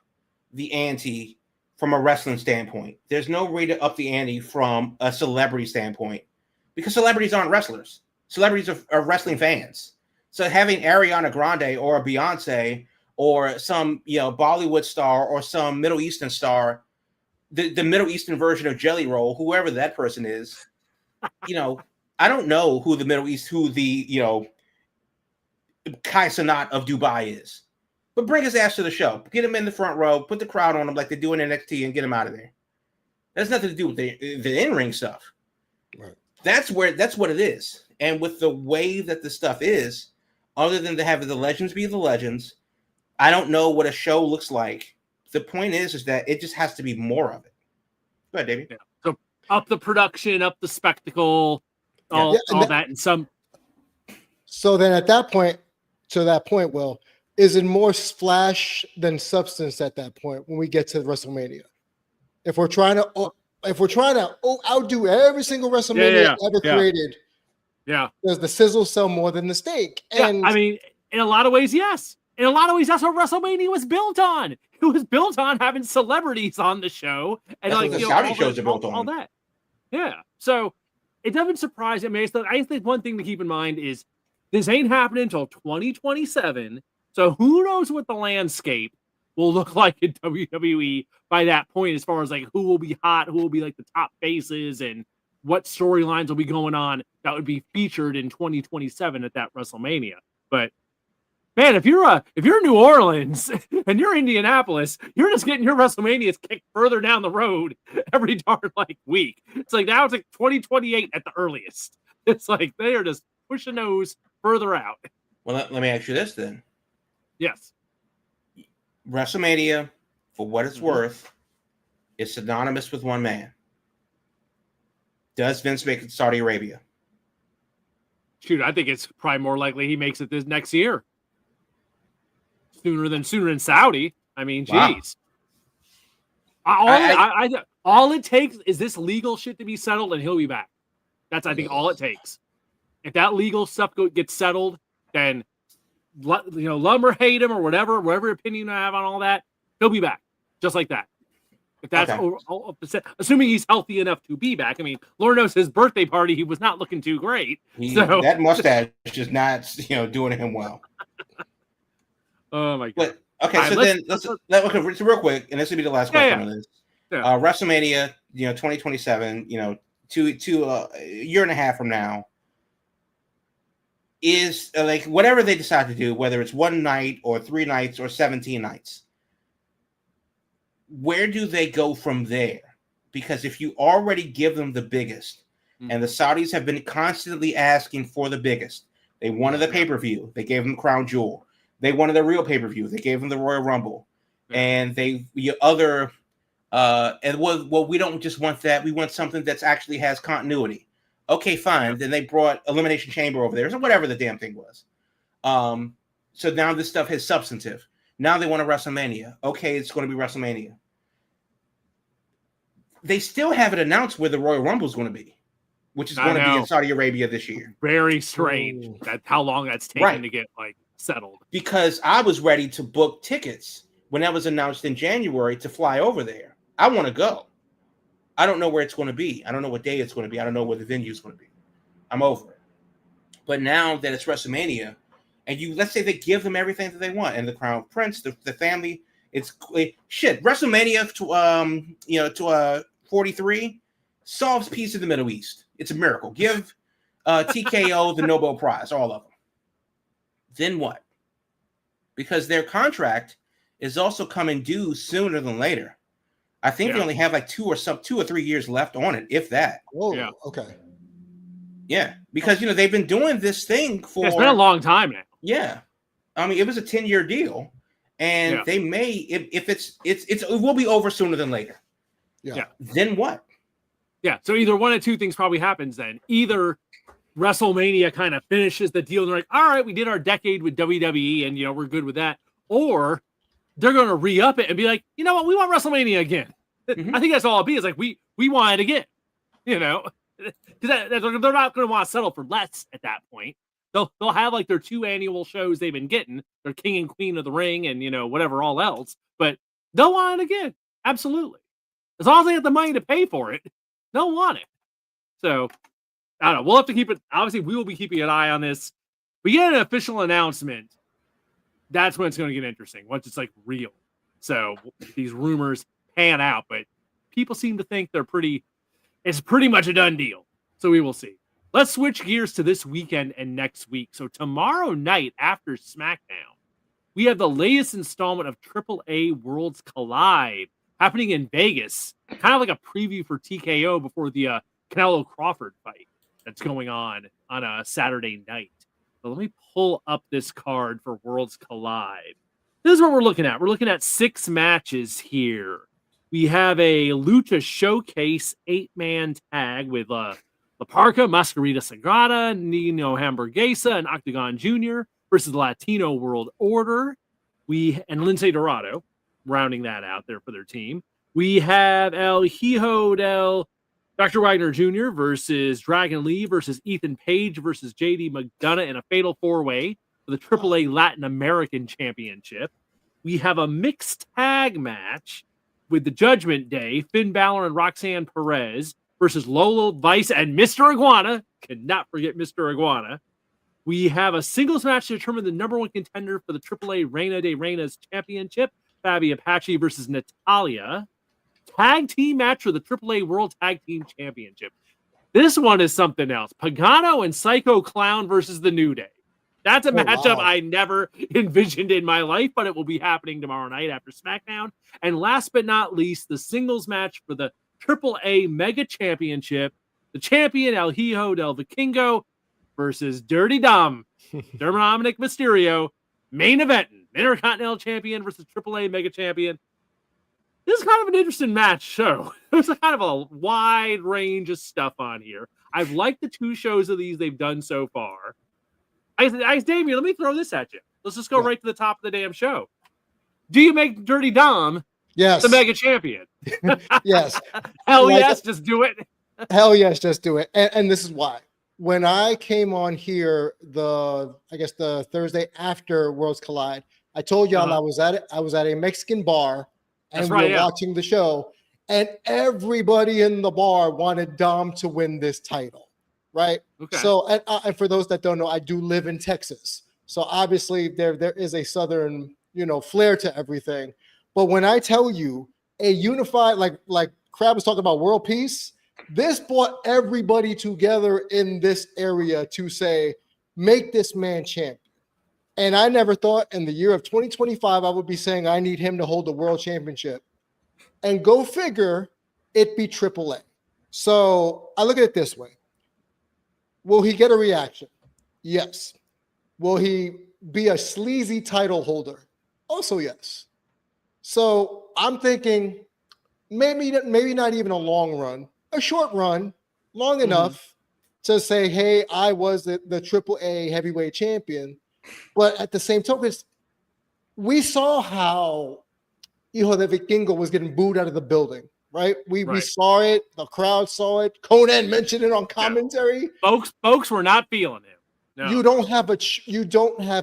the ante from a wrestling standpoint. There's no way to up the ante from a celebrity standpoint, because celebrities aren't wrestlers. Celebrities are wrestling fans. So having Ariana Grande or a Beyonce or some Bollywood star or some Middle Eastern star, the Middle Eastern version of Jelly Roll, whoever that person is, I don't know who the Kai Cenat of Dubai is. But bring his ass to the show. Get him in the front row. Put the crowd on him like they do in NXT and get him out of there. That has nothing to do with the in-ring stuff. Right. That's what it is. And with the way that the stuff is, other than to have the legends be the legends, I don't know what a show looks like. The point is that it just has to be more of it. Go ahead, Davey. Yeah. So up the production, up the spectacle, all that, and some. So then at that point, Will, is it more splash than substance at that point when we get to WrestleMania? If we're trying to outdo every single WrestleMania ever created, does the sizzle sell more than the steak? And I mean, in a lot of ways, yes. In a lot of ways, that's what WrestleMania was built on. It was built on having celebrities on the show, and that's what the Saudi shows are built on. All that. Yeah. So it doesn't surprise me. I think one thing to keep in mind is this ain't happening until 2027. So who knows what the landscape will look like in WWE by that point, as far as like who will be hot, who will be like the top faces, and what storylines will be going on that would be featured in 2027 at that WrestleMania. But man, if you're New Orleans and you're Indianapolis, you're just getting your WrestleManias kicked further down the road every darn week. It's like now it's like 2028 at the earliest. It's like they are just pushing those further out. Well, let me ask you this then. Yes. WrestleMania, for what it's worth, is synonymous with one man. Does Vince make it Saudi Arabia? Shoot, I think it's probably more likely he makes it this next year. Sooner than Saudi. I mean, geez. Wow. All it takes is this legal shit to be settled, and he'll be back. That's, I think, all it takes. If that legal stuff gets settled, then love or hate him or whatever opinion I have on all that, he'll be back just like that. If that's assuming he's healthy enough to be back. I mean, Lord knows his birthday party, he was not looking too great. That mustache is not, doing him well. Oh my god. But, okay, so let's real quick, and this will be the last question on this. Yeah. WrestleMania, 2027, a year and a half from now, is like whatever they decide to do, whether it's one night or 3 nights or 17 nights. Where do they go from there? Because if you already give them the biggest, and the Saudis have been constantly asking for the biggest, they wanted the pay-per-view, they gave them Crown Jewel, they wanted the real pay-per-view, they gave them the Royal Rumble, and we don't just want that, we want something that's actually has continuity. Okay, fine. Then they brought Elimination Chamber over there, or whatever the damn thing was. So now this stuff is substantive. Now they want a WrestleMania. Okay, it's going to be WrestleMania. They still haven't announced where the Royal Rumble is going to be, which is going to be in Saudi Arabia this year. Very strange. That's how long that's taken to get settled. Because I was ready to book tickets when that was announced in January to fly over there. I want to go. I don't know where it's going to be. I don't know what day it's going to be. I don't know where the venue is going to be. I'm over it. But now that it's WrestleMania, and let's say they give them everything that they want, and the Crown Prince, the family, shit. WrestleMania to 43 solves peace in the Middle East. It's a miracle. Give TKO the Nobel Prize, all of them. Then what? Because their contract is also coming due sooner than later. I think they only have like 2 or 3 years left on it, if that. Oh, yeah. Okay. Yeah, because they've been doing this thing for. It's been a long time now. Yeah, I mean it was a 10-year deal, and they may if it will be over sooner than later. Yeah. Then what? Yeah. So either one of two things probably happens then. Either WrestleMania kind of finishes the deal and they're like, all right, we did our decade with WWE and we're good with that. Or they're going to re-up it and be like, you know what, we want WrestleMania again. Mm-hmm. I think that's all it'll be. It's like, we want it again, because they're not going to want to settle for less at that point. They'll have like their 2 annual shows they've been getting, their King and Queen of the Ring and, whatever all else, but they'll want it again. Absolutely. As long as they have the money to pay for it, they'll want it. So, I don't know. We'll have to keep it. Obviously, we will be keeping an eye on this. We get an official announcement. That's when it's going to get interesting. Once it's like real. So these rumors pan out, but people seem to think it's pretty much a done deal. So we will see. Let's switch gears to this weekend and next week. So tomorrow night after SmackDown, we have the latest installment of AAA Worlds Collide happening in Vegas. Kind of like a preview for TKO before the Canelo Crawford fight that's going on a Saturday night. So let me pull up this card for Worlds Collide. This is what we're looking at. We're looking at 6 matches here. We have a Lucha Showcase 8-man tag with La Parca, Mascarita Sagrada, Nino Hamburguesa, and Octagon Jr. versus the Latino World Order. And Lince Dorado rounding that out there for their team. We have El Hijo del Dr. Wagner Jr. versus Dragon Lee versus Ethan Page versus JD McDonough in a fatal 4-way for the AAA Latin American Championship. We have a mixed tag match with the Judgment Day, Finn Balor and Roxanne Perez versus Lolo Vice and Mr. Iguana. Cannot forget Mr. Iguana. We have a singles match to determine the number 1 contender for the AAA Reina de Reinas Championship, Fabi Apache versus Natalia. Tag team match for the AAA World Tag Team Championship. This one is something else. Pagano and Psycho Clown versus the New Day. That's a matchup I never envisioned in my life, but it will be happening tomorrow night after SmackDown. And last but not least, the singles match for the AAA Mega Championship. The champion, El Hijo del Vikingo versus Dirty Dom, Dominic Mysterio. Main event, Intercontinental Champion versus AAA Mega Champion. This is kind of an interesting match show. There's kind of a wide range of stuff on here. I've liked the 2 shows of these they've done so far. Damien, let me throw this at you. Let's just go right to the top of the damn show. Do you make Dirty Dom the Mega Champion? Yes. Hell yes, just do it. Hell yes, just do it. And this is why. When I came on here the Thursday after Worlds Collide, I told y'all I was at a Mexican bar and we were watching the show, and everybody in the bar wanted Dom to win this title, right? Okay. So, and for those that don't know, I do live in Texas, so obviously there is a southern flair to everything. But when I tell you a unified, like Crab was talking about world peace, this brought everybody together in this area to say, make this man champion. And I never thought in the year of 2025, I would be saying I need him to hold the world championship. And go figure, it be AAA. So I look at it this way. Will he get a reaction? Yes. Will he be a sleazy title holder? Also, yes. So I'm thinking maybe not even a long run, a short run, long enough to say, hey, I was the AAA heavyweight champion. But at the same token, we saw how Hijo de Vikingo was getting booed out of the building, right? We saw it. The crowd saw it. Conan mentioned it on commentary. Yeah. Folks were not feeling him. No. You don't have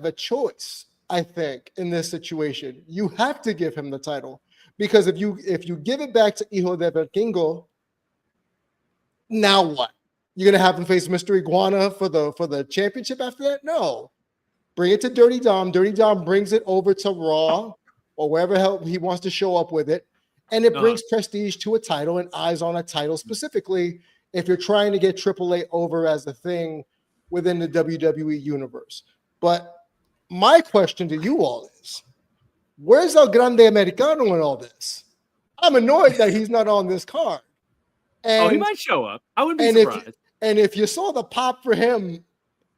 a choice. I think in this situation, you have to give him the title because if you give it back to Hijo de Vikingo, now what? You're gonna have him face Mr. Iguana for the championship after that? No. Bring it to Dirty Dom. Dirty Dom brings it over to Raw or wherever hell he wants to show up with it. And it brings prestige to a title and eyes on a title specifically if you're trying to get AAA over as a thing within the WWE universe. But my question to you all is, where's El Grande Americano in all this? I'm annoyed that he's not on this card. And, he might show up. I wouldn't be surprised. If you saw the pop for him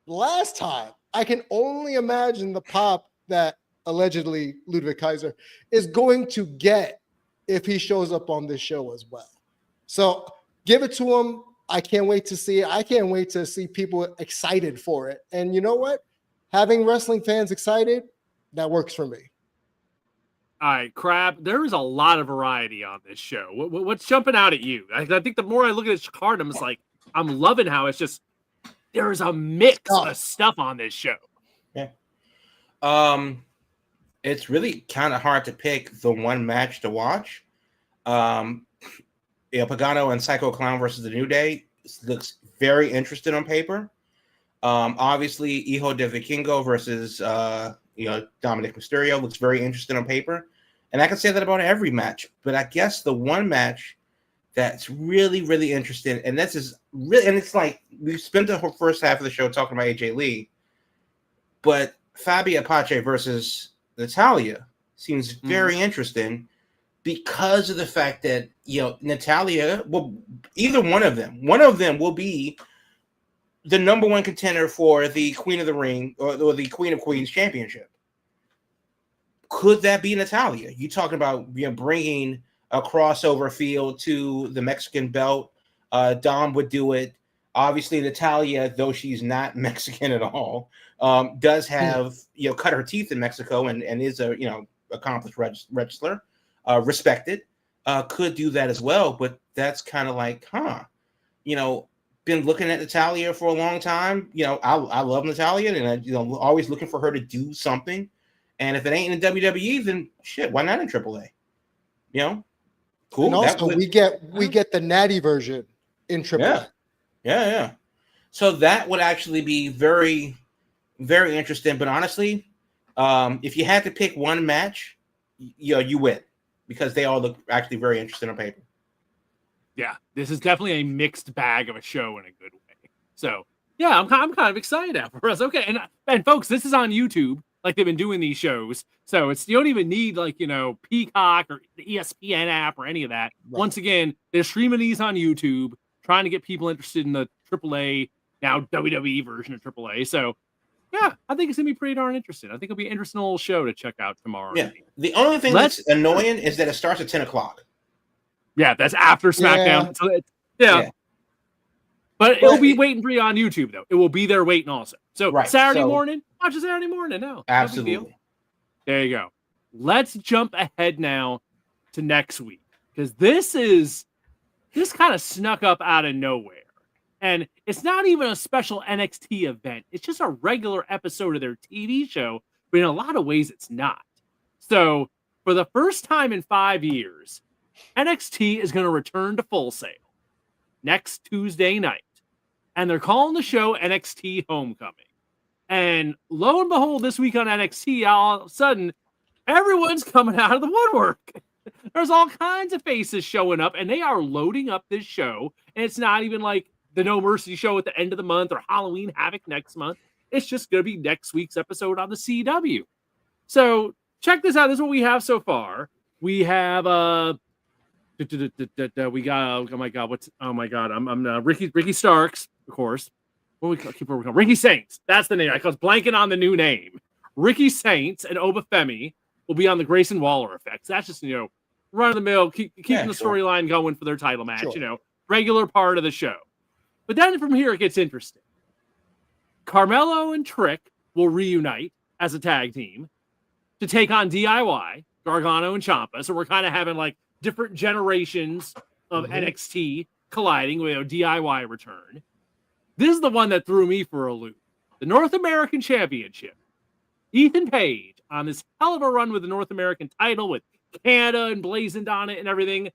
last time, I can only imagine the pop that allegedly Ludwig Kaiser is going to get if he shows up on this show as well. So give it to him. I can't wait to see it. I can't wait to see people excited for it. And you know what? Having wrestling fans excited, that works for me. All right, Crab, there is a lot of variety on this show. What's jumping out at you? I think the more I look at this card, I'm just like, I'm loving how it's just, there's a mix of stuff on this show. Yeah. It's really kind of hard to pick the one match to watch. Pagano and Psycho Clown versus the New Day looks very interesting on paper. Obviously, Hijo de Vikingo versus Dominic Mysterio looks very interesting on paper. And I can say that about every match. But I guess the one match that's really, really interesting, and this is really, and it's like we spent the whole first half of the show talking about AJ Lee, but Fabi Apache versus Natalya seems very interesting because of the fact that Natalya, well, either one of them will be the number one contender for the Queen of the Ring or the Queen of Queens championship. Could that be Natalya? You talking about bringing a crossover feel to the Mexican belt? Dom would do it. Obviously, Natalya, though she's not Mexican at all, does have cut her teeth in Mexico and is a accomplished wrestler, respected. Could do that as well, but that's kind of like, been looking at Natalya for a long time. I love Natalya, and always looking for her to do something. And if it ain't in the WWE, then shit, why not in AAA? Cool. And also, we get the natty version in AAA. Yeah. So that would actually be very, very interesting. But honestly, if you had to pick one match, you win because they all look actually very interesting on paper. Yeah, this is definitely a mixed bag of a show in a good way. So yeah, I'm kind of excited for us. Okay, and folks, this is on YouTube. Like they've been doing these shows, so you don't even need Peacock or the ESPN app or any of that. Right. Once again, they're streaming these on YouTube, trying to get people interested in the AAA, now WWE version of AAA. So yeah, I think it's gonna be pretty darn interesting. I think it'll be an interesting little show to check out tomorrow. Yeah, the only thing that's annoying is that it starts at 10:00. Yeah, that's after SmackDown. Yeah. So but it'll be waiting for you on YouTube, though. It will be there waiting also. So Saturday morning, watch it Saturday morning. No, absolutely. There you go. Let's jump ahead now to next week because this kind of snuck up out of nowhere. And it's not even a special NXT event. It's just a regular episode of their TV show, but in a lot of ways it's not. So for the first time in 5 years, NXT is going to return to Full Sail next Tuesday night. And they're calling the show NXT Homecoming. And lo and behold, this week on NXT, all of a sudden, everyone's coming out of the woodwork. There's all kinds of faces showing up, and they are loading up this show. And it's not even like the No Mercy show at the end of the month or Halloween Havoc next month. It's just going to be next week's episode on the CW. So check this out. This is what we have so far. We have we got I'm Ricky Starks, of course. What we keep working on? Ricky Saints. That's the name. I was blanking on the new name. Ricky Saints and Obafemi will be on the Grayson Waller effects. That's just run of the mill, keeping the storyline going for their title match. Sure. Regular part of the show. But then from here it gets interesting. Carmelo and Trick will reunite as a tag team to take on DIY, Gargano and Ciampa. So we're kind of having like different generations of NXT colliding with DIY return. This is the one that threw me for a loop. The the North American Championship. Ethan Page on this hell of a run with the North American title with Canada emblazoned on it and everything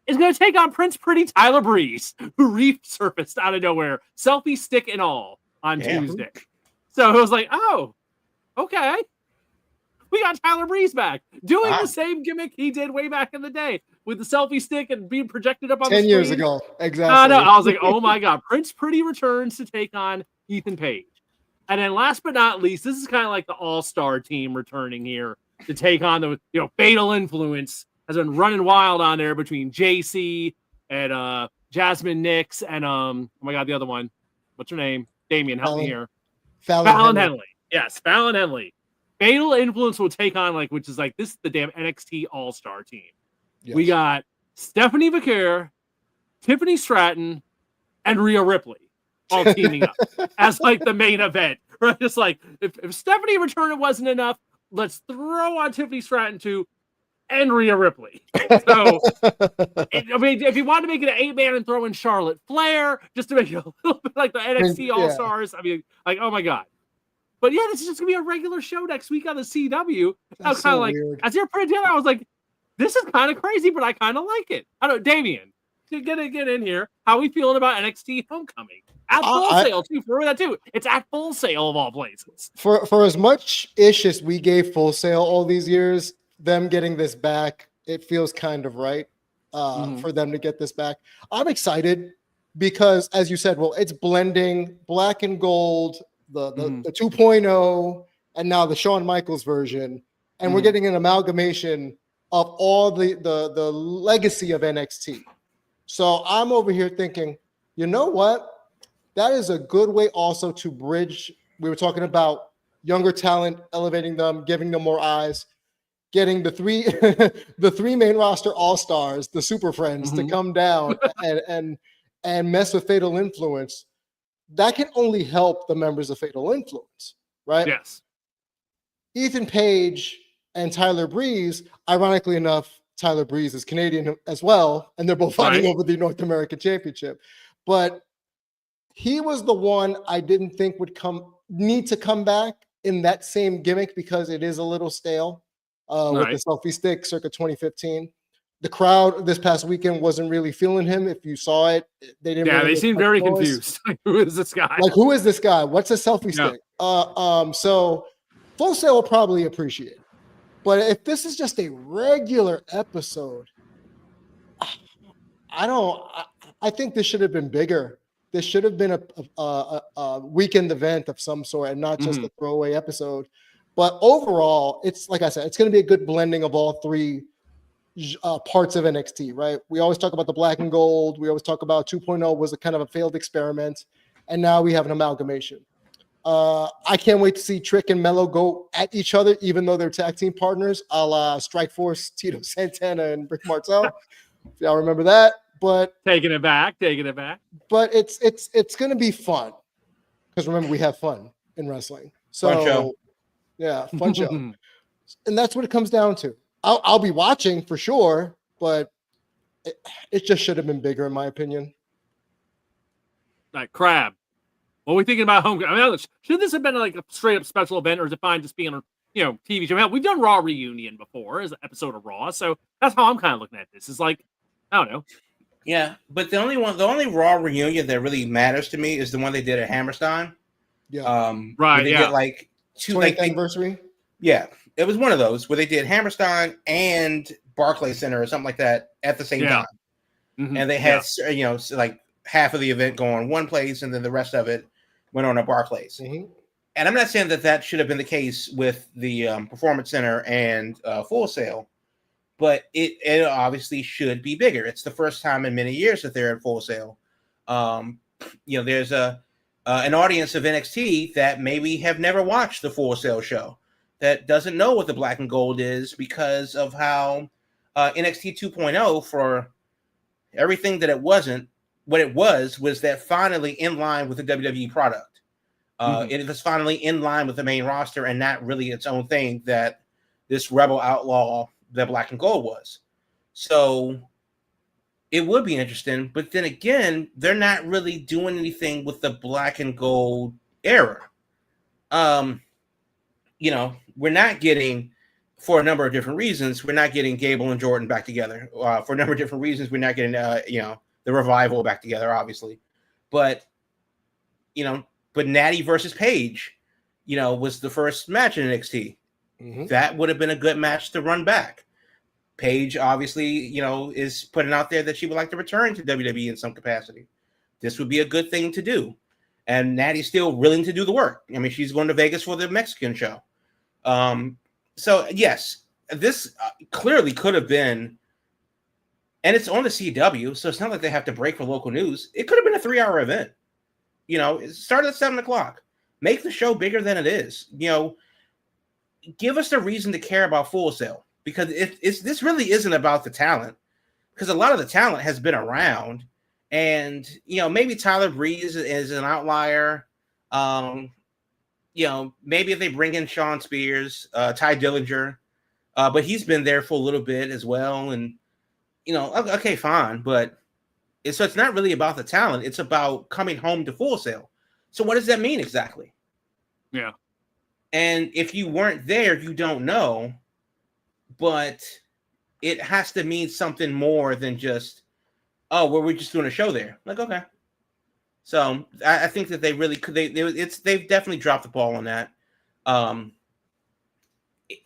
is going to take on Prince Pretty Tyler Breeze, who resurfaced out of nowhere, selfie stick and all, on Tuesday. So it was like, oh, okay. We got Tyler Breeze back doing the same gimmick he did way back in the day with the selfie stick and being projected up on the screen. 10 years ago. Exactly. I was like, oh my God. Prince Pretty returns to take on Ethan Page. And then last but not least, this is kind of like the all-star team returning here to take on the, Fatal Influence has been running wild on there between JC and Jasmine Nix and oh my God, the other one. What's her name? Damien, help me here. Fallon Henley. Yes, Fallon Henley. Fatal Influence will take on which is this is the damn NXT All-Star team. Yes. We got Stephanie Vaquer, Tiffany Stratton, and Rhea Ripley all teaming up as the main event. Right? Just if Stephanie return wasn't enough, let's throw on Tiffany Stratton too and Rhea Ripley. So if you want to make it an 8-man and throw in Charlotte Flair just to make it a little bit like the NXT All-Stars, oh my God. But yeah, this is just gonna be a regular show next week on the CW. I was kind of weird. As you're putting it together, I was like, this is kind of crazy, but I kind of like it. I don't know, Damien, to get in here, how are we feeling about NXT Homecoming? At Full Sail, too. For that, too. It's at Full Sail of all places. For as much ish as we gave Full Sail all these years, them getting this back, it feels kind of right for them to get this back. I'm excited because, as you said, it's blending black and gold, the 2.0, and now the Shawn Michaels version. And we're getting an amalgamation of all the legacy of NXT. So I'm over here thinking, you know what? That is a good way also to bridge. We were talking about younger talent, elevating them, giving them more eyes, getting the three main roster all-stars, the Super Friends, to come down and mess with Fatal Influence. That can only help the members of Fatal Influence, right? Yes. Ethan Page and Tyler Breeze, ironically enough, Tyler Breeze is Canadian as well, and they're both fighting over the North American Championship. But he was the one I didn't think would need to come back in that same gimmick because it is a little stale with the selfie stick circa 2015. The crowd this past weekend wasn't really feeling him. If you saw it, they didn't. Yeah, they seemed very confused. Who is this guy? Who is this guy? What's a selfie stick? So Full Sail will probably appreciate it. But if this is just a regular episode, I think this should have been bigger. This should have been a weekend event of some sort and not just a throwaway episode. But overall, it's like I said, it's going to be a good blending of all three parts of NXT, right? We always talk about the black and gold. We always talk about 2.0 was a kind of a failed experiment. And now we have an amalgamation. I can't wait to see Trick and Mello go at each other, even though they're tag team partners, a la Strikeforce, Tito Santana, and Rick Martel. If y'all remember that. But taking it back. But it's gonna be fun. Because remember, we have fun in wrestling. So fun show. Yeah, fun show. And that's what it comes down to. I'll be watching for sure, but it just should have been bigger, in my opinion. Like Crab. What are we thinking about Homecoming? I mean, should this have been like a straight up special event, or is it fine just being a TV show? We've done Raw Reunion before as an episode of Raw, so that's how I'm kind of looking at this. Is like, I don't know. Yeah, but the only Raw reunion that really matters to me is the one they did at Hammerstein. Yeah, right. They did like 20th anniversary. Yeah, it was one of those where they did Hammerstein and Barclays Center or something like that at the same time, and they had like half of the event go on one place, and then the rest of it went on at Barclays. And I'm not saying that should have been the case with the Performance Center and Full Sail, but it obviously should be bigger. It's the first time in many years that they're at Full Sail. There's an audience of NXT that maybe have never watched the Full Sail show, that doesn't know what the black and gold is because of how NXT 2.0, for everything that it wasn't, what it was that finally in line with the WWE product. It was finally in line with the main roster and not really its own thing that this Rebel Outlaw, the black and gold was. So it would be interesting, but then again, they're not really doing anything with the black and gold era. you know, we're not getting, for a number of different reasons, we're not getting Gable and Jordan back together. For a number of different reasons, we're not getting, you know, the Revival back together, obviously. But, you know, but Natty versus Paige, you know, was the first match in NXT. Mhm. That would have been a good match to run back. Paige, obviously, you know, is putting out there that she would like to return to WWE in some capacity. This would be a good thing to do. And Natty's still willing to do the work. I mean, she's going to Vegas for the Mexican show. So, yes, this clearly could have been, and it's on the CW, so it's not like they have to break for local news. It could have been a 3-hour event. You know, it started at 7 o'clock. Make the show bigger than it is. You know, give us the reason to care about Full Sail, because this really isn't about the talent, because a lot of the talent has been around, and you know, maybe Tyler Breeze is an outlier. You know, maybe if they bring in Sean Spears, Ty Dillinger, but he's been there for a little bit as well, and you know, okay, fine, but so it's not really about the talent; it's about coming home to Full Sail. So what does that mean exactly? Yeah. And if you weren't there, you don't know. But it has to mean something more than just, oh, well, we're just doing a show there. Like, okay. So I think that they really could. They've definitely dropped the ball on that.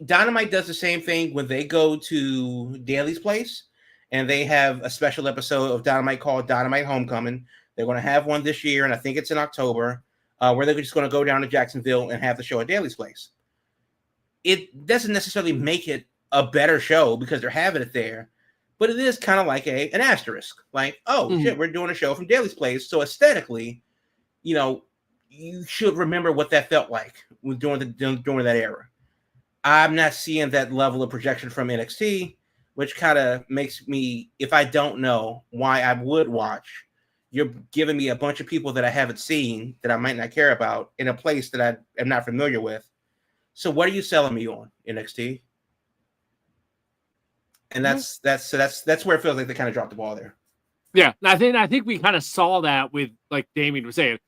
Dynamite does the same thing when they go to Daly's place, and they have a special episode of Dynamite called Dynamite Homecoming. They're going to have one this year, and I think it's in October, where they're just going to go down to Jacksonville and have the show at Daly's place. It doesn't necessarily make it a better show because they're having it there, but it is kind of like an asterisk. Like, oh, shit, we're doing a show from Daly's place. So aesthetically, you know, you should remember what that felt like during that era. I'm not seeing that level of projection from NXT, which kind of makes me, if I don't know why I would watch, you're giving me a bunch of people that I haven't seen that I might not care about in a place that I am not familiar with. So what are you selling me on, NXT? And that's where it feels like they kind of dropped the ball there. Yeah, I think we kind of saw that with, like Damien was saying,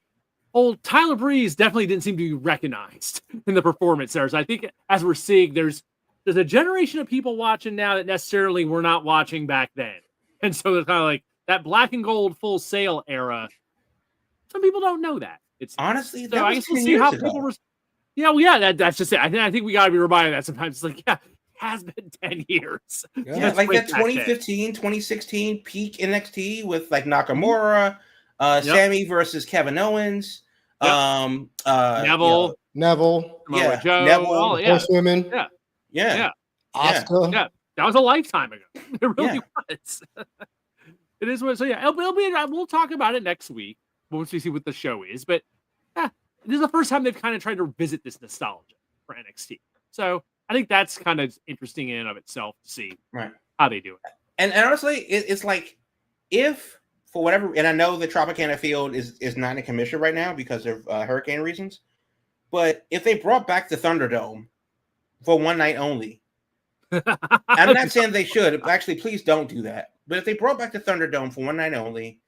old Tyler Breeze definitely didn't seem to be recognized in the performance there. So I think as we're seeing, there's a generation of people watching now that necessarily were not watching back then. And so they're kind of like that black and gold Full Sail era. Some people don't know that. It's honestly, so I guess we'll see how people that's just it. I think we gotta be reminded that sometimes it's like, yeah, it has been 10 years. Yeah, like that 2015, 2016 peak NXT with like Nakamura, Sammy versus Kevin Owens, Neville, yeah, Joe, Neville, Horsewomen, yeah, Asuka. Yeah, that was a lifetime ago. It really was. It is what. So yeah, it'll be. We'll talk about it next week once we see what the show is. But this is the first time they've kind of tried to revisit this nostalgia for NXT. So I think that's kind of interesting in and of itself to see how they do it. And honestly, it's like if for whatever, and I know the Tropicana Field is not in commission right now because of hurricane reasons, but if they brought back the Thunderdome for one night only, I'm not saying they should. Actually, please don't do that. But if they brought back the Thunderdome for one night only,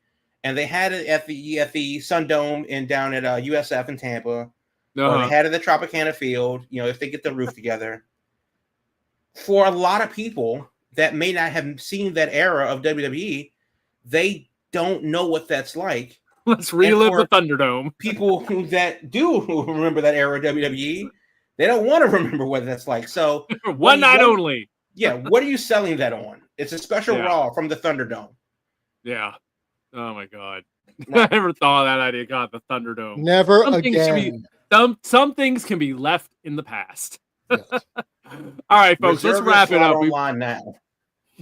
and they had it at the Sun Dome and down at USF in Tampa, or they had it at the Tropicana Field, you know, if they get the roof together, for a lot of people that may not have seen that era of WWE, they don't know what that's like. Let's relive the Thunderdome. People that do remember that era of WWE, they don't want to remember what that's like. So one night only. Yeah, what are you selling that on? It's a special Raw from the Thunderdome. Yeah. Oh my God. I never thought of that idea. God, the Thunderdome. Never again. Some things can be left in the past. Yes. All right, folks, let's wrap it up. Online now.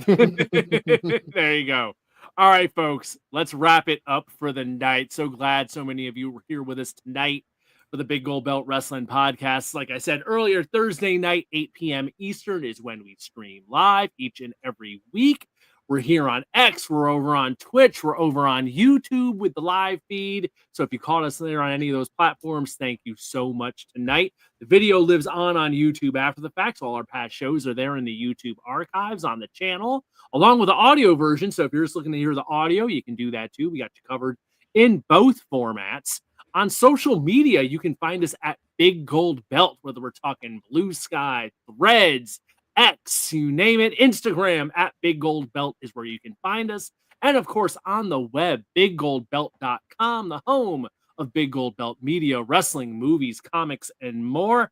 There you go. All right, folks, let's wrap it up for the night. So glad so many of you were here with us tonight for the Big Gold Belt Wrestling Podcast. Like I said earlier, Thursday night, 8 p.m. Eastern is when we stream live each and every week. We're here on X. We're over on Twitch. We're over on YouTube with the live feed. So if you caught us there on any of those platforms, thank you so much tonight. The video lives on YouTube after the fact. So all our past shows are there in the YouTube archives on the channel, along with the audio version. So if you're just looking to hear the audio, you can do that too. We got you covered in both formats. On social media, you can find us at Big Gold Belt, whether we're talking Blue Sky, Threads, X, you name it. Instagram at Big Gold Belt is where you can find us. And of course, on the web, biggoldbelt.com, the home of Big Gold Belt media, wrestling, movies, comics, and more.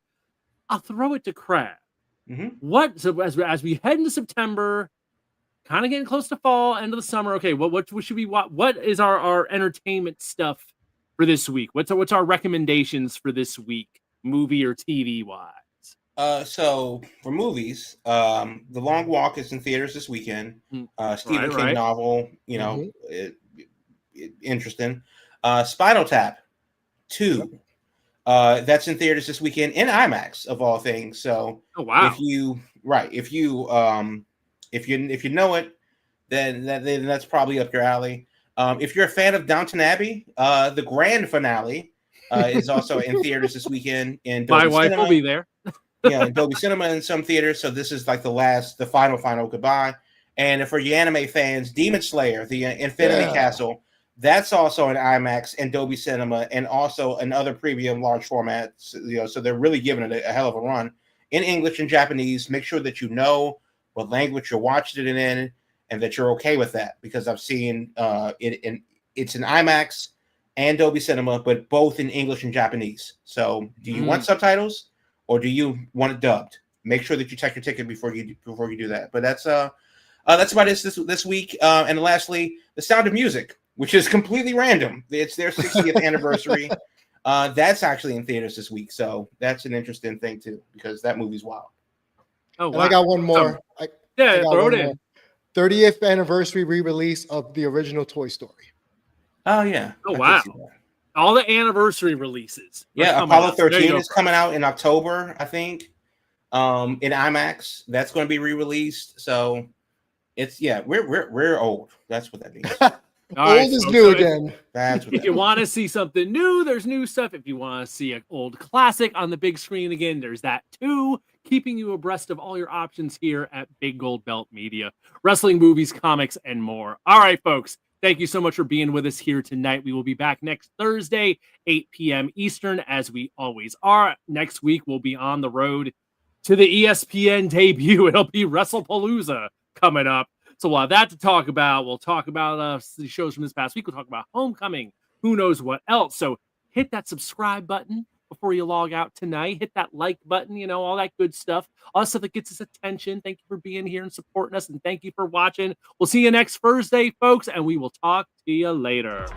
I'll throw it to Crab. So as we head into September, kind of getting close to fall, end of the summer. Okay, what should we watch? What is our entertainment stuff for this week? What's our recommendations for this week, movie or TV wise? So for movies, The Long Walk is in theaters this weekend. Stephen King novel, interesting. Spinal Tap 2. That's in theaters this weekend in IMAX of all things. So if you know it, then that's probably up your alley. If you're a fan of Downton Abbey, the grand finale is also in theaters this weekend. In Dolby My wife Cinema. will be there. Yeah, Dolby Cinema in some theaters. So this is like the final goodbye. And for you anime fans, Demon Slayer, the Infinity Castle, that's also in IMAX and Dolby Cinema, and also another premium large formats. So they're really giving it a hell of a run in English and Japanese. Make sure that you know what language you're watching it in, and that you're okay with that, because I've seen it's in IMAX and Dolby Cinema, but both in English and Japanese. So do you want subtitles, or do you want it dubbed? Make sure that you check your ticket before you do that. But that's about it this week. And lastly, The Sound of Music, which is completely random. It's their 60th anniversary. That's actually in theaters this week, so that's an interesting thing too, because that movie's wild. Oh, wow. And I got one more. Throw it in. 30th anniversary re-release of the original Toy Story. Oh yeah. Oh wow. All the anniversary releases. Yeah, Apollo 13 is coming out in October, I think. In IMAX, that's going to be re-released. So it's we're old. That's what that means. Old is new again. That's what if you want to see something new, there's new stuff. If you want to see an old classic on the big screen again, there's that too. Keeping you abreast of all your options here at Big Gold Belt Media, wrestling, movies, comics, and more. All right, folks. Thank you so much for being with us here tonight. We will be back next Thursday, 8 p.m. Eastern, as we always are. Next week, we'll be on the road to the ESPN debut. It'll be WrestlePalooza coming up. So we'll have that to talk about. We'll talk about the shows from this past week. We'll talk about Homecoming. Who knows what else? So hit that subscribe button before you log out tonight. Hit that like button, all that good stuff. All that stuff that gets us attention. Thank you for being here and supporting us, and thank you for watching. We'll see you next Thursday, folks, and we will talk to you later.